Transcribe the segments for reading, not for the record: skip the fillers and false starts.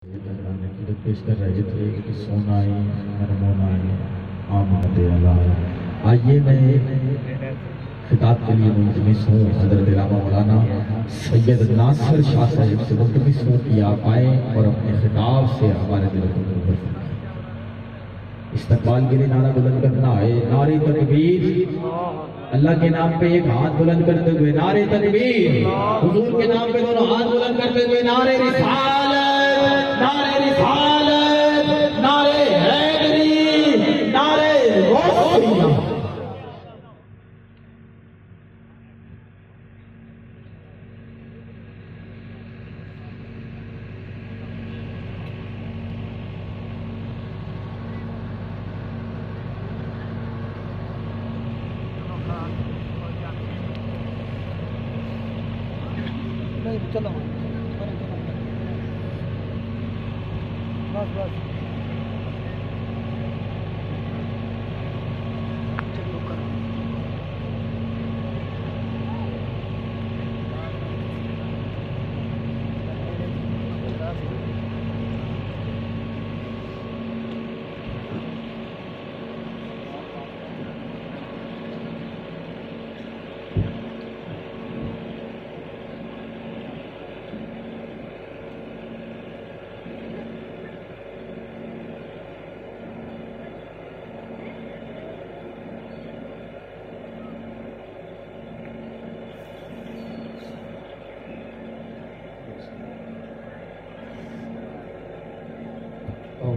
پیش کر رہے تھے کہ سونائی مرمونائی آمد اللہ. آئیے میں خطاب کے لیے ملتمس ہوں حضرت علامہ مولانا سید ناصر شاہ صاحب سے ملتمس ہوں کہ آپ آئیں اور اپنے خطاب سے ہمارے دل کو منور فرمائیں. استقبال کے لیے نعرہ بلند کرنا ہے نعرہ تکبیر. اللہ کے نام پہ ایک ہاتھ بلند کرتے ہوئے نعرہ تکبیر. حضور کے نام پہ دونوں ہاتھ بلند کرتے ہوئے نعرہ رسالت، نعرہ رسالت، نعرہ حیدری، نعرہ غوثیہ. چلو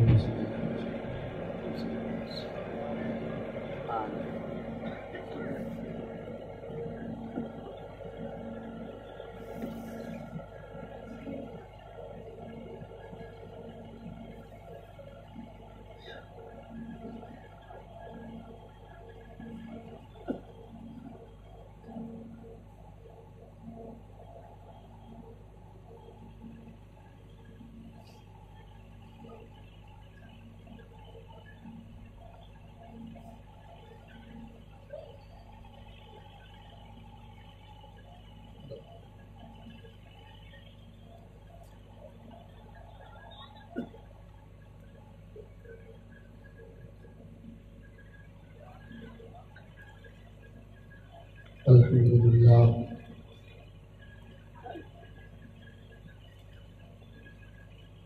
بس بس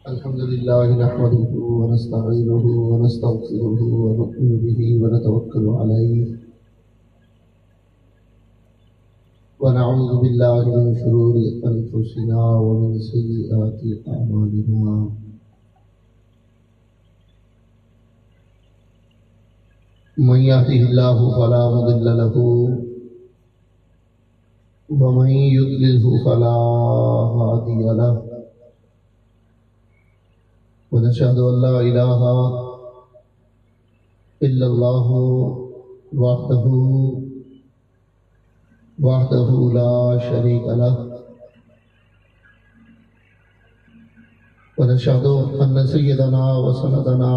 الحمد لله نحمده ونستعينه ونستغفره ونؤمن به ونتوكل عليه ونعوذ بالله من شرور أنفسنا ومن سيئات أعمالنا من يهده الله فلا مضل له ومن يضلله فلا هادي له ونشهد أن لا إله إلا الله وحده لا شريك له ونشهد أن سيدنا وسندنا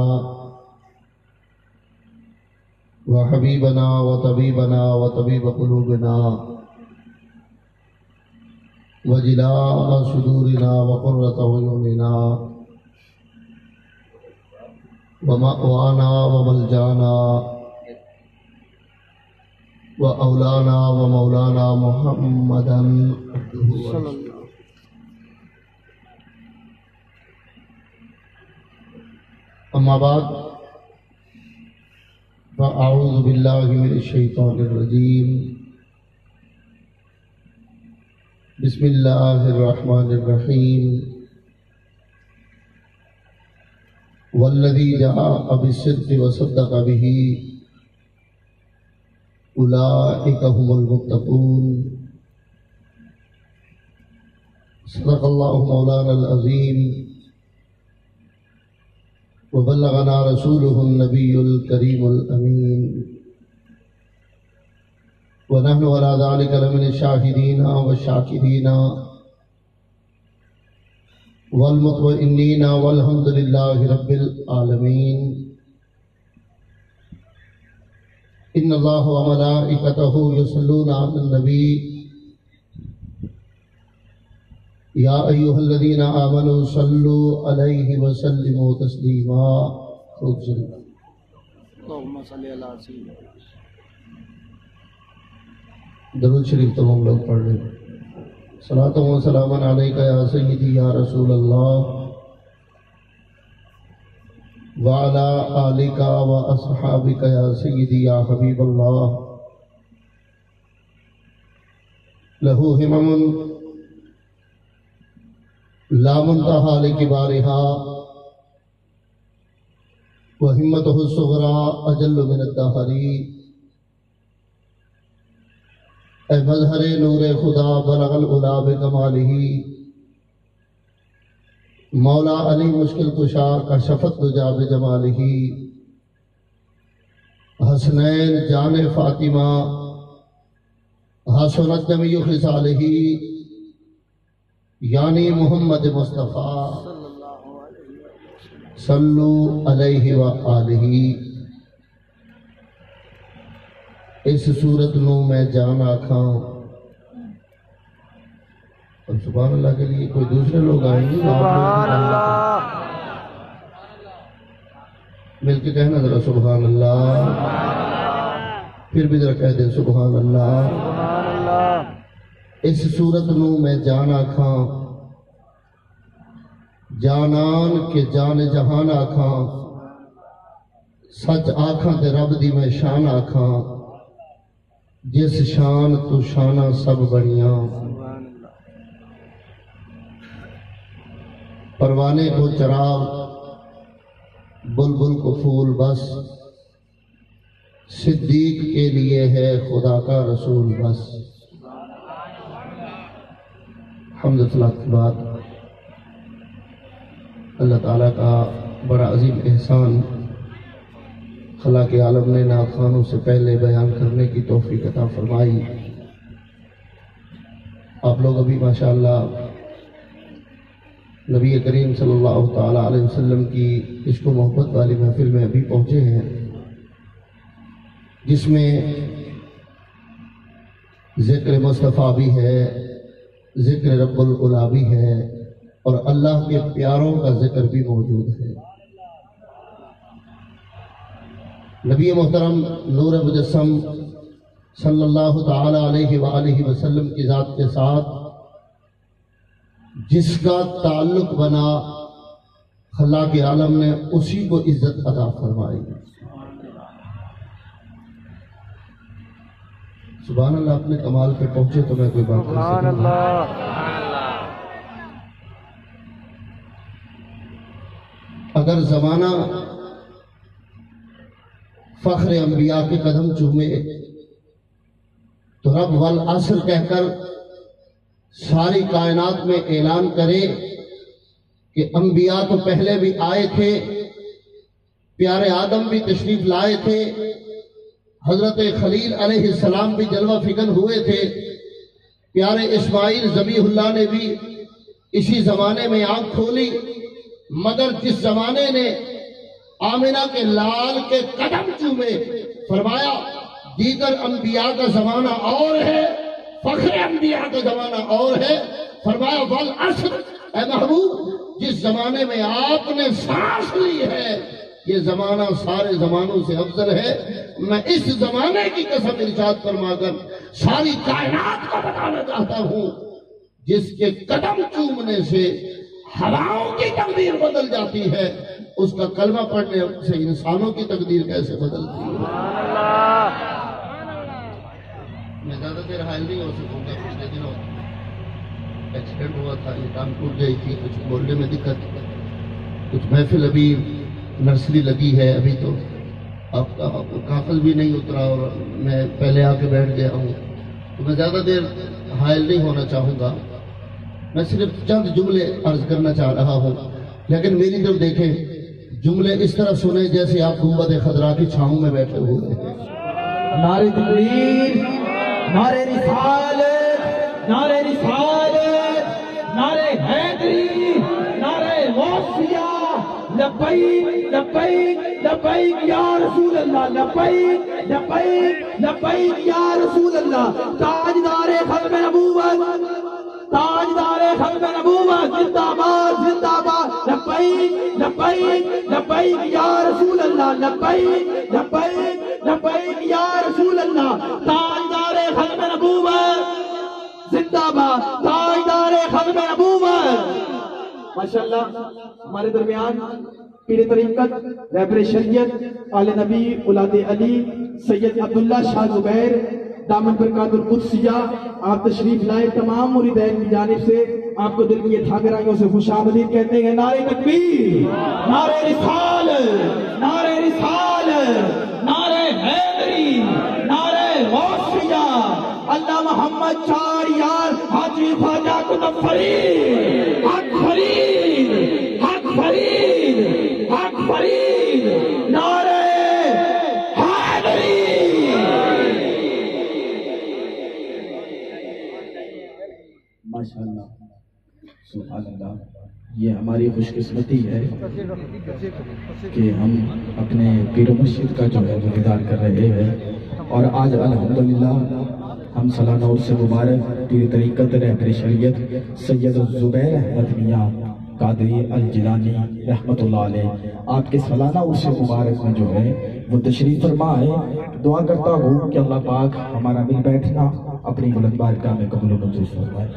وحبيبنا وطبيبنا وطبيب قلوبنا وجلاء صدورنا وقرة عيوننا ومأوانا وملجانا وأولانا ومولانا محمدا عبده ورسوله. أما بعد فأعوذ بالله من الشيطان الرجيم. بسم الله الرحمن الرحيم. والذي جاء بالصدق وصدق به أولئك هم المتقون. صدق الله مولانا العظيم وبلغنا رسوله النبي الكريم الأمين ونحن على ذلك لمن الشاهدين والشاكرين والمطمئنين والحمد لله رب العالمين. إن الله وملائكته يصلون على النبي یا ایھا الذین آمنوا صلوا علیہ وسلموا تسلیما. اللہم صلی علی سیدنا. درود شریف تمام لوگ پڑھ لیں. صلاۃ و سلام علیک یا سیدی یا رسول اللہ وعلی آلک و اصحابک یا سیدی یا حبیب اللہ. لہ ہمم لا منتہا لکبارہا وہمتہ الصغریٰ اجل من الدہر. اے مظہر نور خدا بلغ العلا بکمالہ. مولا علی مشکل کشا کشفت دجا بجمالہ. حسنین جان فاطمہ حسنت جمیع خصالہ. یعنی محمد مصطفیٰ صلو علیہ وآلہ. اس صورت نو میں جان آکھاں. اب سبحان اللہ کے لیے کوئی دوسرے لوگ آئیں گے. سبحان اللہ. مل کے کہنا ذرا سبحان اللہ. پھر بھی ذرا کہہ دیں سبحان اللہ. سبحان اللہ. اس صورت نو میں جان آکھاں. جانان کے جان جہان آکھاں. سچ آکھاں تے رب دی میں شان آکھاں. جس شان تو شانہ سب بڑیاں. پروانے کو چراغ بلبل کو پھول بس. صدیق کے لیے ہے خدا کا رسول بس. حمد صلاۃ کے بعد اللہ تعالیٰ کا بڑا عظیم احسان خلا کے عالم نے نعت خوانوں سے پہلے بیان کرنے کی توفیق عطا فرمائی. آپ لوگ ابھی ماشاءاللہ نبی کریم صلی اللہ تعالیٰ علیہ وسلم کی عشق و محبت والی محفل میں ابھی پہنچے ہیں، جس میں ذکر مصطفیٰ بھی ہے، ذکر رب العلا بھی ہے، اور اللہ کے پیاروں کا ذکر بھی موجود ہے. نبی محترم نور مجسم صلی اللہ تعالی علیہ وآلہ وسلم کی ذات کے ساتھ جس کا تعلق بنا، خلا کے عالم نے اسی کو عزت عطا فرمائی. سبحان اللہ. اپنے کمال پہ پہنچے تو میں کوئی بات سبحان کر سکوں. اللہ. اگر زمانہ فخر انبیاء کے قدم چومے تو رب والعصر کہہ کر ساری کائنات میں اعلان کرے کہ انبیاء تو پہلے بھی آئے تھے، پیارے آدم بھی تشریف لائے تھے، حضرت خلیل علیہ السلام بھی جلوہ فکن ہوئے تھے، پیارے اسماعیل ذبیح اللہ نے بھی اسی زمانے میں آنکھ کھولی. مگر جس زمانے نے آمنہ کے لال کے قدم چومے، فرمایا دیگر انبیاء کا زمانہ اور ہے، فخر انبیاء کا زمانہ اور ہے. فرمایا والعصر، اے محبوب جس زمانے میں آپ نے سانس لی ہے یہ زمانہ سارے زمانوں سے افضل ہے. میں اس زمانے کی قسم ارشاد فرما کر ساری کائنات کو بتانا چاہتا ہوں جس کے قدم چومنے سے ہواؤں کی تقدیر بدل جاتی ہے، اس کا کلمہ پڑھنے سے انسانوں کی تقدیر کیسے بدلتی ہے. میں زیادہ دیر حائل نہیں ہو سکوں گا. پچھلے دنوں ایکسیڈنٹ ہوا تھا، یہ ٹانگ ٹوٹ گئی تھی، کچھ بولنے میں دقت، کچھ محفل ابھی نرسری لگی ہے، ابھی تو آپ کا کاغذ بھی نہیں اترا اور میں پہلے آ کے بیٹھ گیا ہوں، تو میں زیادہ دیر حائل نہیں ہونا چاہوں گا. میں صرف چند جملے عرض کرنا چاہ رہا ہوں، لیکن میری طرف دیکھیں، جملے اس طرح سنیں جیسے آپ گنبد خضرا کی چھاؤں میں بیٹھے ہوئے ہیں. نعرہ تکبیر، نعرہ رسالت، نعرہ رسالت، نعرہ حیدری، نعرہ غوثیہ، لبیک لبیک لبیک یا رسول اللہ، لبیک لبیک لبیک یا رسول اللہ. تاجدار ختم نبوت تاجدار ختم نبوت زندہ باد زندہ باد لبیک لبیک لبیک یا رسول اللہ لبیک لبیک لبیک یا رسول اللہ تاجدار ختم نبوت زندہ باد تاجدار ختم نبوت. ماشاءاللہ ہمارے درمیان پیر طریقت رہبر شریعت آل نبی اولاد علی سید عبداللہ شاہ زبیر دامن برکات القدسیہ آپ تشریف لائے. تمام مریدین کی جانب سے آپ کو دل کی ٹھاکرائیوں سے خوش آمدید کہتے ہیں. نعرہ تکبیر، نعرہ رسالت، نعرہ رسالت، نعرہ حیدری، نعرہ غوثیہ. اللہ محمد چار یار حاجی خواجہ قطب فرید حق فرید حق فرید حق فرید نعرہ حیدری. ماشاءاللہ سبحان اللہ. یہ ہماری خوش قسمتی ہے کہ ہم اپنے پیر و مرشد کا جو ہے وہ دیدار کر رہے ہیں. اور آج الحمدللہ ہم سالانہ عرس مبارک پیر طریقت رہبر شریعت سید زبیر احمد میاں قادری الجیلانی رحمت اللہ علیہ آپ کے سالانہ عرس مبارک میں جو ہے وہ تشریف فرما ہے. دعا کرتا ہوں کہ اللہ پاک ہمارا مل بیٹھنا اپنی بلند بارگاہ میں قبول و منظور فرمائے.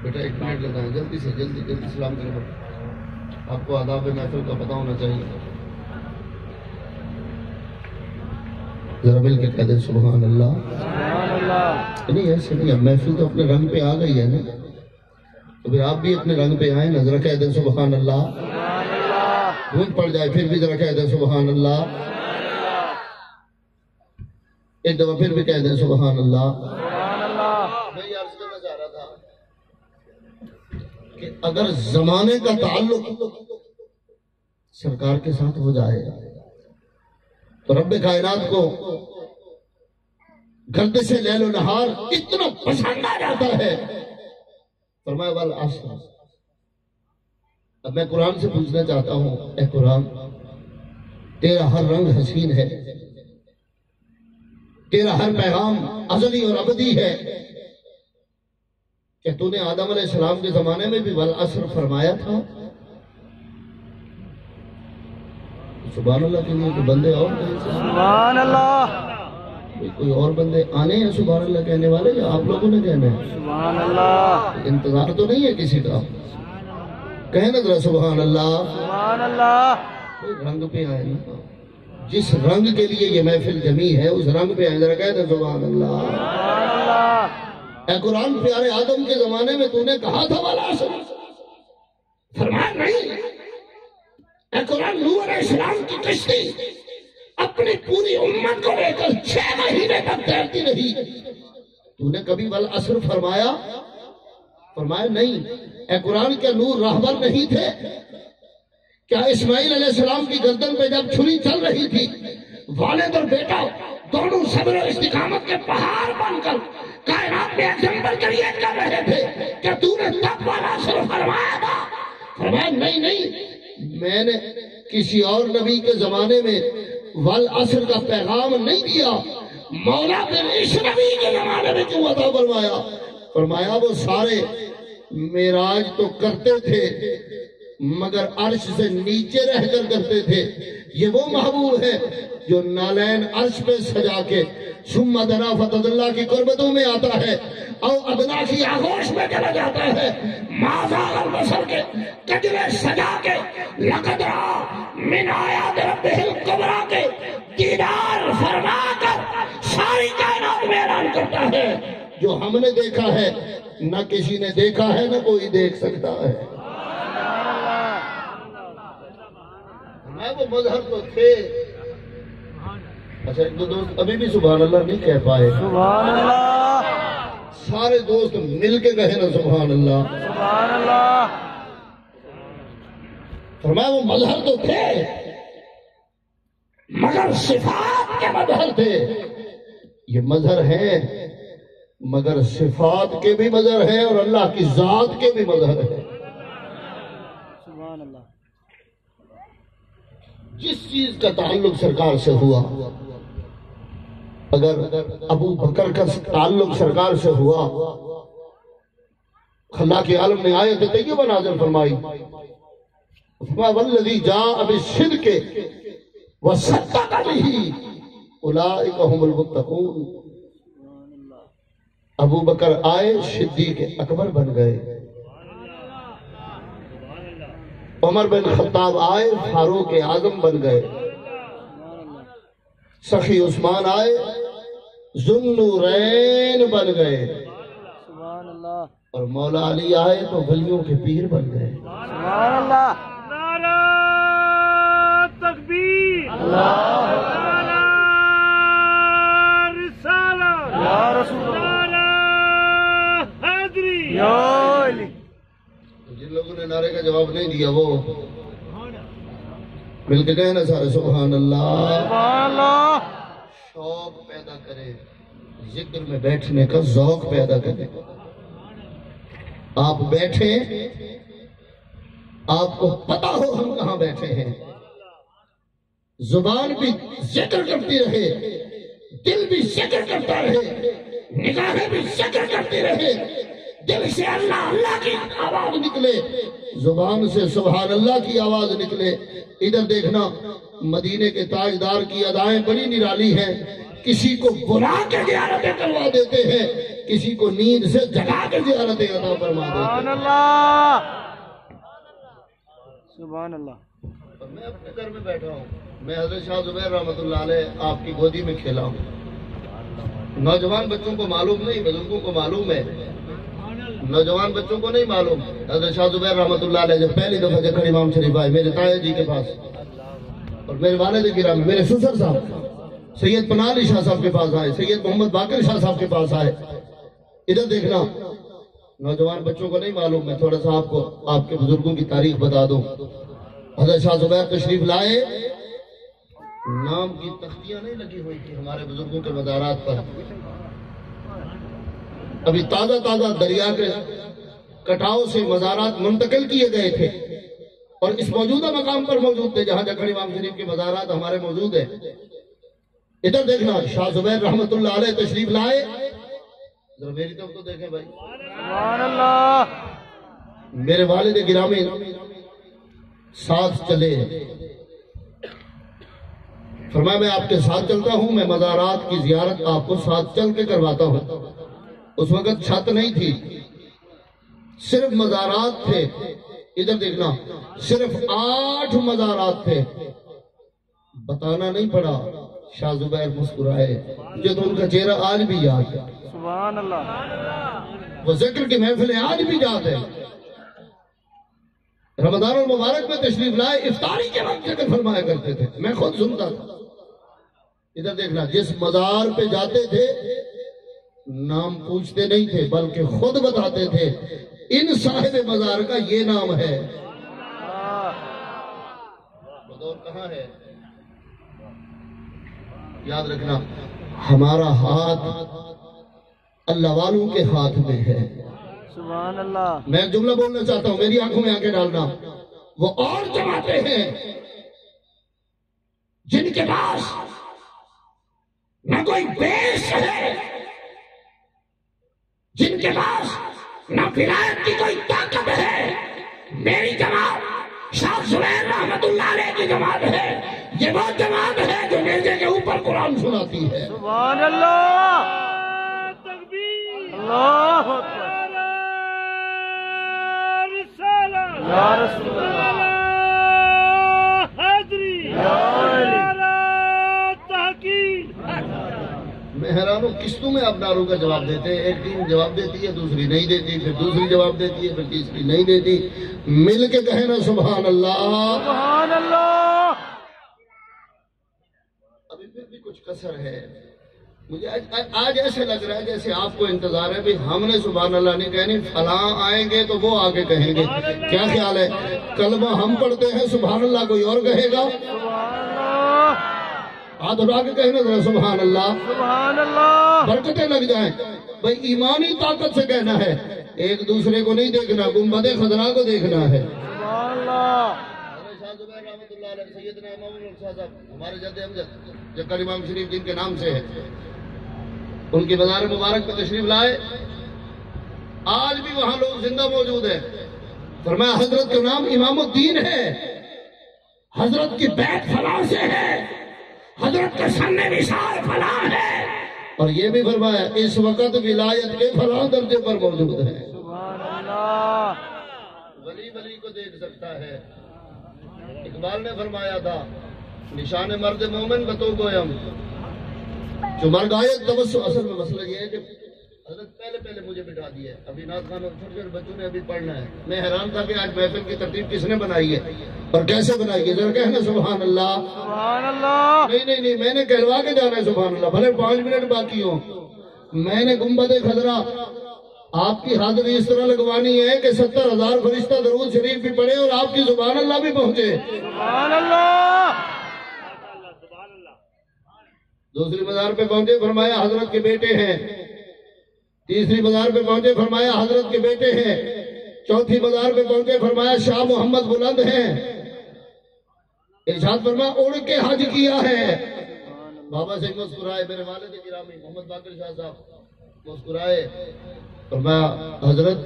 بیٹا ایک منٹ لگائیں، جلدی سے جلدی جلدی سلام کرو. آپ کو آداب محفل کا پتہ ہونا چاہیے. ذرا مل کے کہہ دیں سبحان اللہ. نہیں ایسے نہیں، اب محفل تو اپنے رنگ پہ آ گئی ہے نا، تو پھر آپ بھی اپنے رنگ پہ آئیں نا. ذرا کہہ دیں سبحان اللہ. گونج پڑ جائے پھر بھی ذرا کہہ دیں سبحان اللہ. ایک دفعہ پھر بھی کہہ دیں سبحان اللہ. میں یہ عرض کرنا چاہ رہا تھا کہ اگر زمانے کا تعلق سرکار کے ساتھ ہو جائے تو رب کائنات کو گردش لیل و نہار اتنا پسند آ جاتا ہے. فرمایا والعصر. اب میں قرآن سے پوچھنا چاہتا ہوں، اے قرآن تیرا ہر رنگ حسین ہے، تیرا ہر پیغام ازلی اور ابدی ہے. کہ تو نے آدم علیہ السلام کے زمانے میں بھی والعصر فرمایا تھا. سبحان اللہ کے لیے کوئی بندے اور سبحان اللہ، کوئی اور بندے آنے ہیں سبحان اللہ کہنے والے، یا آپ لوگوں نے کہنا ہے؟ سبحان اللہ، انتظار تو نہیں ہے کسی کا. کہنا ذرا سبحان اللہ. سبحان اللہ. کوئی رنگ پہ آئے نا، جس رنگ کے لیے یہ محفل جمی ہے اس رنگ پہ آئے. ذرا کہہ دیں سبحان اللہ. سبحان اللہ. اے قرآن پیارے آدم کے زمانے میں تو نے کہا تھا والعصر، فرمایا نہیں. اے قرآن نوح علیہ السلام کی کشتی اپنی پوری امت کو لے کر 6 مہینے تک تیرتی رہی، تو نے کبھی والعصر فرمایا؟ فرمایا نہیں. اے قرآن کیا نور راہبر نہیں تھے؟ کیا اسماعیل علیہ السلام کی گردن پہ جب چھری چل رہی تھی والد اور بیٹا دونوں صبر و استقامت کے پہاڑ بن کر کائنات میں ایگزامپل کریٹ کر رہے تھے، کیا تو نے تب والعصر فرمایا تھا؟ فرمایا نہیں نہیں، میں نے کسی اور نبی کے زمانے میں والعصر کا پیغام نہیں دیا. مولا پھر اس نبی کے زمانے میں کیوں عطا فرمایا؟ فرمایا وہ سارے معراج تو کرتے تھے مگر عرش سے نیچے رہ کر کرتے تھے. یہ وہ محبوب ہے جو نالین عرش پہ سجا کے ثم دنا فتد اللہ کی قربتوں میں آتا ہے اور ادنا کی آغوش میں چلا جاتا ہے. مازال البصر کے کجرے سجا کے لقد را من آیات ربہ الکبریٰ کے دیدار فرما کر ساری کائنات میں اعلان کرتا ہے جو ہم نے دیکھا ہے نہ کسی نے دیکھا ہے نہ کوئی دیکھ سکتا ہے. میں وہ مظہر تو تھے. اچھا ایک دو دوست ابھی بھی سبحان اللہ نہیں کہہ پائے. سبحان اللہ، سارے دوست مل کے کہے نا سبحان اللہ. سبحان اللہ. فرمایا وہ مظہر تو تھے مگر صفات کے مظہر تھے. یہ مظہر ہیں مگر صفات کے بھی مظہر ہیں اور اللہ کی ذات کے بھی مظہر ہیں. سبحان اللہ. جس چیز کا تعلق سرکار سے ہوا، اگر ابو بکر کا تعلق سرکار سے ہوا، اللہ کے عالم نے آیت طیبہ نازل فرمائی، والذی جاء بالصدق وصدق به اولئک هم المتقون. ابو بکر آئے صدیق اکبر بن گئے، عمر بن خطاب آئے فاروق اعظم بن گئے، سخی عثمان آئے ذوالنورین بن گئے، سبحان اللہ. اور مولا علی آئے تو ولیوں کے پیر بن گئے. سبحان اللہ. نعرہ تکبیر، اللہ نعرہ رسالت، یا رسول اللہ. نعرہ حیدری. یا علی. جن لوگوں نے نعرے کا جواب نہیں دیا وہ مل کے کہنا سارے سبحان اللہ. سبحان اللہ. شوق پیدا کرے، ذکر میں بیٹھنے کا ذوق پیدا کرے. آپ بیٹھے، آپ کو پتا ہو ہم کہاں بیٹھے ہیں، زبان بھی ذکر کرتی رہے، دل بھی ذکر کرتا رہے، نگاہیں بھی ذکر کرتی رہے، دل سے اللہ اللہ کی آواز نکلے، زبان سے سبحان اللہ کی آواز نکلے. ادھر دیکھنا، مدینے کے تاجدار کی ادائیں بڑی نرالی ہیں. کسی کو بلا کے زیارتیں کروا دیتے ہیں، کسی کو نیند سے جگا کے زیارتیں عطا فرما دیتے سبحان ہیں. اللہ. سبحان اللہ. اور میں اپنے گھر میں بیٹھا ہوں، میں حضرت شاہ زبیر رحمۃ اللہ علیہ آپ کی گودی میں کھیلا ہوں. نوجوان بچوں کو معلوم نہیں، بزرگوں کو معلوم ہے، نوجوان بچوں کو نہیں معلوم. حضرت شاہ زبیر رحمۃ اللہ علیہ جب پہلی دفعہ جکھڑ امام شریف آئے میرے تایا جی کے پاس، اور میرے والد گرامی میرے سسر صاحب سید پناہ علی شاہ صاحب کے پاس آئے، سید محمد باقر شاہ صاحب کے پاس آئے. ادھر دیکھنا، نوجوان بچوں کو نہیں معلوم، میں تھوڑا سا آپ کو آپ کے بزرگوں کی تاریخ بتا دوں. حضرت شاہ زبیر تشریف لائے، نام کی تختیاں نہیں لگی ہوئی تھی ہمارے بزرگوں کے مزارات پر، ابھی تازہ تازہ دریا کے کٹاؤ سے مزارات منتقل کیے گئے تھے اور اس موجودہ مقام پر موجود تھے جہاں جکھڑ امام شریف کے مزارات ہمارے موجود ہیں. ادھر دیکھنا، شاہ زبیر رحمۃ اللہ علیہ تشریف لائے، ذرا میری طرف تو دیکھیں بھائی. سبحان اللہ. میرے والد گرامی ساتھ چلے، فرمایا میں آپ کے ساتھ چلتا ہوں، میں مزارات کی زیارت آپ کو ساتھ چل کے کرواتا ہوں. اس وقت چھت نہیں تھی، صرف مزارات تھے. ادھر دیکھنا، صرف 8 مزارات تھے. بتانا نہیں پڑا، شاہ زبیر مسکرائے. مجھے تو ان کا چہرہ آج بھی یاد ہے، سبحان اللہ. وہ ذکر کی محفلیں آج بھی یاد ہے. رمضان المبارک میں تشریف لائے، افطاری کے وقت ذکر فرمایا کرتے تھے، میں خود سنتا تھا. ادھر دیکھنا، جس مزار پہ جاتے تھے نام پوچھتے نہیں تھے بلکہ خود بتاتے تھے ان صاحب مزار کا یہ نام ہے. بدور کہاں ہے؟ یاد رکھنا، ہمارا ہاتھ اللہ والوں کے ہاتھ میں ہے. سبحان اللہ. میں ایک جملہ بولنا چاہتا ہوں، میری آنکھوں میں آنکھیں ڈالنا. وہ اور جماعتیں ہیں جن کے پاس نہ کوئی بیس ہے، جن کے پاس نہ ولایت کی کوئی طاقت ہے. میری جماعت شاہ زبیر رحمۃ اللہ علیہ کی جماعت ہے. یہ وہ جماعت ہے جو نیزے کے اوپر قرآن سناتی ہے. سبحان اللہ. تکبیر، اللہ اکبر. نعرہ رسالت، یا رسول اللہ. نعرہ حیدری، یا علی. نعرہ تحقیق. میں حیران ہوں، قسطوں میں آپ نعروں کا جواب دیتے ہیں. ایک ٹیم جواب دیتی ہے، دوسری نہیں دیتی، پھر دوسری جواب دیتی ہے، پھر تیسری نہیں دیتی. مل کے کہیں نا سبحان اللہ. سبحان اللہ. ابھی پھر بھی کچھ کسر ہے. مجھے آج ایسے لگ رہا ہے جیسے آپ کو انتظار ہے بھی ہم نے سبحان اللہ نہیں کہنی، فلاں آئیں گے تو وہ آگے کہیں گے. کیا خیال ہے؟ کلمہ ہم پڑھتے ہیں، سبحان اللہ کوئی اور کہے گا. سبحان اللہ. ہاتھ اٹھا کے کہنا ذرا سبحان اللہ، سبحان اللہ، برکتیں لگ جائیں۔ بھئی ایمانی طاقت سے کہنا ہے، ایک دوسرے کو نہیں دیکھنا، گنبد خضرا کو دیکھنا ہے۔ سبحان اللہ، شاہ زبیر رحمۃ اللہ علیہ، سیدنا امام الرشاد صاحب، ہمارے جد امجد جکر امام شریف جن کے نام سے ہے، ان کی مزار مبارک میں تشریف لائے، آج بھی وہاں لوگ زندہ موجود ہیں۔ فرمایا حضرت کا نام امام الدین ہے، حضرت کی بیت فلاں سے ہے، حضرت کا سن وصال فلاں ہے، اور یہ بھی فرمایا اس وقت ولایت کے فلاں درجے پر موجود ہے۔ سبحان اللہ، ولی ولی کو دیکھ سکتا ہے۔ اقبال نے فرمایا تھا، نشان مرد مومن بتو گویم جو مر گائے تبسم۔ اصل میں مسئلہ یہ ہے کہ حضرت پہلے مجھے بٹھا دیا ہے، ابھی نعت خانوں چھوٹے چھوٹے بچوں نے ابھی پڑھنا ہے۔ میں حیران تھا کہ آج محفل کی ترتیب کس نے بنائی ہے اور کیسے بنائی ہے، ذرا کہنا سبحان اللہ۔ سبحان اللہ، نہیں، میں نے کہلوا کے جانا ہے سبحان اللہ، بھلے 5 منٹ باقی ہوں۔ میں نے گنبد خضرا آپ کی حاضری اس طرح لگوانی ہے کہ 70,000 فرشتہ درود شریف بھی پڑھے اور آپ کی سبحان اللہ بھی پہنچے۔ سبحان اللہ، دوسری مزار پہ پہنچے، فرمایا حضرت کے بیٹے ہیں۔ تیسری مزار پہ پہنچے، فرمایا حضرت کے بیٹے ہیں۔ چوتھی مزار پہ پہنچے، فرمایا شاہ محمد بلند ہیں۔ ارشاد فرمایا اڑ کے حج کیا ہے۔ بابا سے مسکرائے، میرے والد گرامی محمد باقر شاہ صاحب مسکرائے، فرمایا حضرت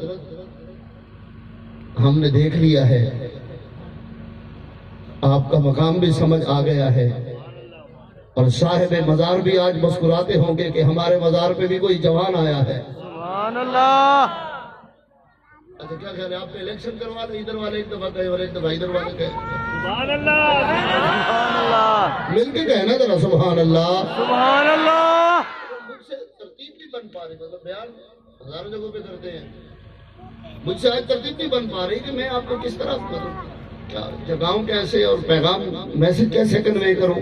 ہم نے دیکھ لیا ہے، آپ کا مقام بھی سمجھ آ گیا ہے، اور صاحب مزار بھی آج مسکراتے ہوں گے کہ ہمارے مزار پہ بھی کوئی جوان آیا ہے۔ سبحان اللہ، اچھا کیا خیال ہے، آپ نے الیکشن کروا دیں، ادھر والے ایک دفعہ کہے اور ایک دفعہ ادھر والے کہے، سبحان اللہ، سبحان اللہ، مل کے کہنا ذرا سبحان اللہ۔ سبحان اللہ، مجھ سے ترتیب نہیں بن پا رہی، مطلب بیان ہزاروں جگہوں پہ کرتے ہیں، مجھ سے آج ترتیب نہیں بن پا رہی کہ میں آپ کو کس طرح کیا جگاؤں کیسے اور پیغام میسج کیسے کنوے کروں،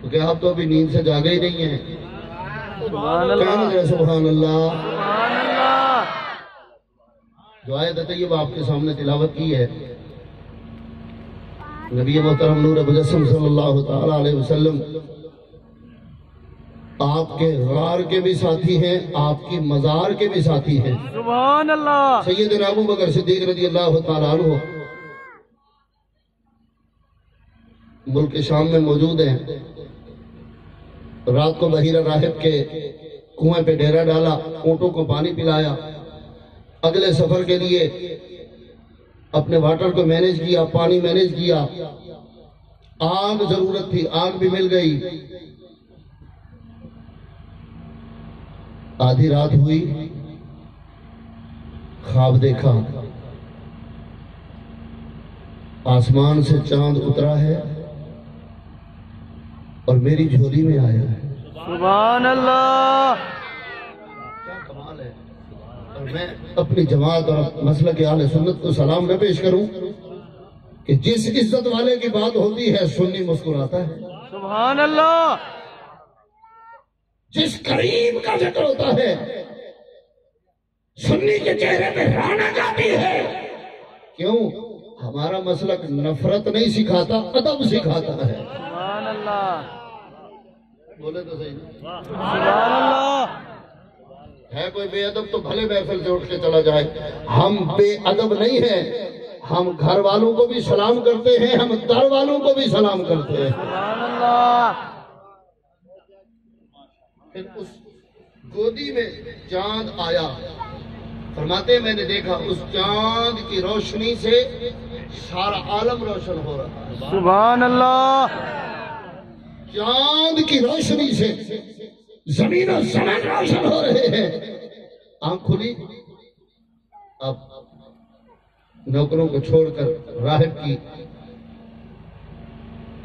کیونکہ آپ تو ابھی نیند سے جاگے ہی نہیں ہیں۔ سبحان اللہ، کہنا ذرا سبحان اللہ۔ سبحان اللہ، جو آیت طیبہ آپ کے سامنے تلاوت کی ہے، نبی محترم نور مجسم صلی اللہ تعالی علیہ وسلم آپ کے غار کے بھی ساتھی ہیں، آپ کی مزار کے بھی ساتھی ہیں۔ سبحان اللہ، سیدنا ابو بکر صدیق رضی اللہ تعالی عنہ ملک شام میں موجود ہیں، رات کو بحیرہ راہب کے کنویں پہ ڈیرا ڈالا، اونٹوں کو پانی پلایا، اگلے سفر کے لیے اپنے واٹر کو مینیج کیا، پانی مینیج کیا، آگ ضرورت تھی، آگ بھی مل گئی۔ آدھی رات ہوئی، خواب دیکھا، آسمان سے چاند اترا ہے اور میری جھولی میں آیا ہے۔ سبحان اللہ، کیا کمال ہے۔ اور میں اپنی جماعت اور مسلک اہل سنت کو سلام نہ پیش کروں کہ جس عزت والے کی بات ہوتی ہے سنی مسکراتا ہے، سبحان اللہ، جس کریم کا ذکر ہوتا ہے سنی کے چہرے پہ رونق آتی ہے۔ کیوں؟ ہمارا مسلک نفرت نہیں سکھاتا، ادب سکھاتا ہے۔ سبحان اللہ، بولے تو صحیح، سبحان اللہ، ہے کوئی بے ادب تو بھلے محفل سے اٹھ کے چلا جائے، ہم بے ادب نہیں ہیں، ہم گھر والوں کو بھی سلام کرتے ہیں، ہم در والوں کو بھی سلام کرتے ہیں۔ سبحان اللہ، پھر اس گودی میں چاند آیا، فرماتے ہیں میں نے دیکھا اس چاند کی روشنی سے سارا عالم روشن ہو رہا ہے۔ سبحان اللہ، چاند کی روشنی سے زمین و زمین روشن ہو رہے ہیں۔ آنکھ کھلی، اب نوکروں کو چھوڑ کر راہب کی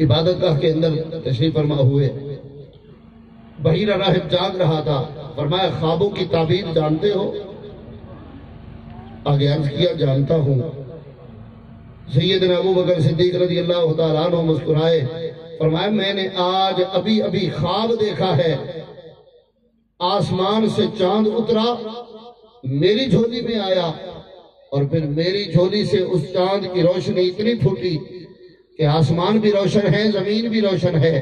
عبادت گاہ کے اندر تشریف فرما ہوئے۔ بحیرہ راہب جاگ رہا تھا، فرمایا خوابوں کی تعبیر جانتے ہو؟ آگے عرض کیا جانتا ہوں۔ سیدنا ابو بکر صدیق رضی اللہ تعالیٰ عنہ مسکرائے، فرمایا میں نے آج ابھی خواب دیکھا ہے، آسمان سے چاند اترا، میری جھولی میں آیا، اور پھر میری جھولی سے اس چاند کی روشنی اتنی پھوٹی کہ آسمان بھی روشن ہے، زمین بھی روشن ہے۔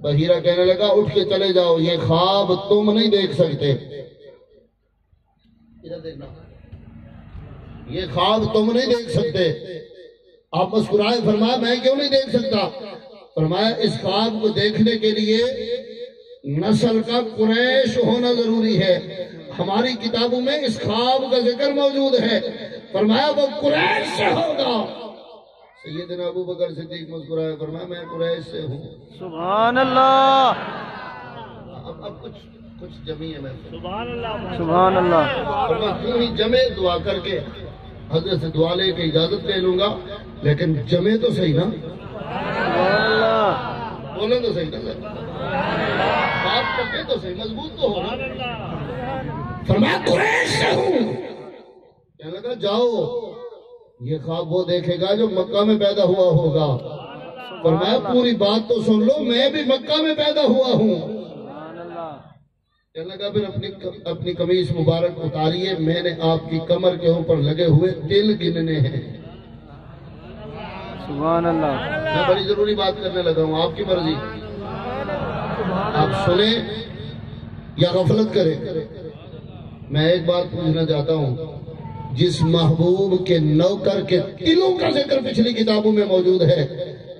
بحیرہ کہنے لگا اٹھ کے چلے جاؤ، یہ خواب تم نہیں دیکھ سکتے، ادھر دیکھنا، یہ خواب تم نہیں دیکھ سکتے۔ آپ مسکرائے، فرمایا میں کیوں نہیں دیکھ سکتا؟ فرمایا اس خواب کو دیکھنے کے لیے نسل کا قریش ہونا ضروری ہے، ہماری کتابوں میں اس خواب کا ذکر موجود ہے، فرمایا وہ قریش سے ہوگا۔ سیدنا ابو بکر صدیق مسکرائے، فرمایا میں قریش سے ہوں۔ سبحان اللہ، اب کچھ جمی ہے میں سبحان اللہ، سبحان اللہ، فرمایا کیوں ہی جمے، دعا کر کے حضرت سے دعا لے کے اجازت لے لوں گا، لیکن جمے تو صحیح نا، سبحان اللہ، بولے تو صحیح نا سر، بات کرتے تو صحیح، مضبوط تو ہو۔ فرمایا قریش سے ہوں۔ کہنے لگا جاؤ، یہ خواب وہ دیکھے گا جو مکہ میں پیدا ہوا ہوگا۔ فرمایا پوری بات تو سن لو، میں بھی مکہ میں پیدا ہوا ہوں۔ سبحان اللہ، کہنے لگا پھر اپنی قمیص مبارک اتاریے، میں نے آپ کی کمر کے اوپر لگے ہوئے تل گننے ہیں۔ سبحان اللہ، میں بڑی ضروری بات کرنے لگا ہوں، آپ کی مرضی، آپ سنیں یا غفلت کریں۔ میں ایک بات پوچھنا چاہتا ہوں، جس محبوب کے نوکر کے تلوں کا ذکر پچھلی کتابوں میں موجود ہے،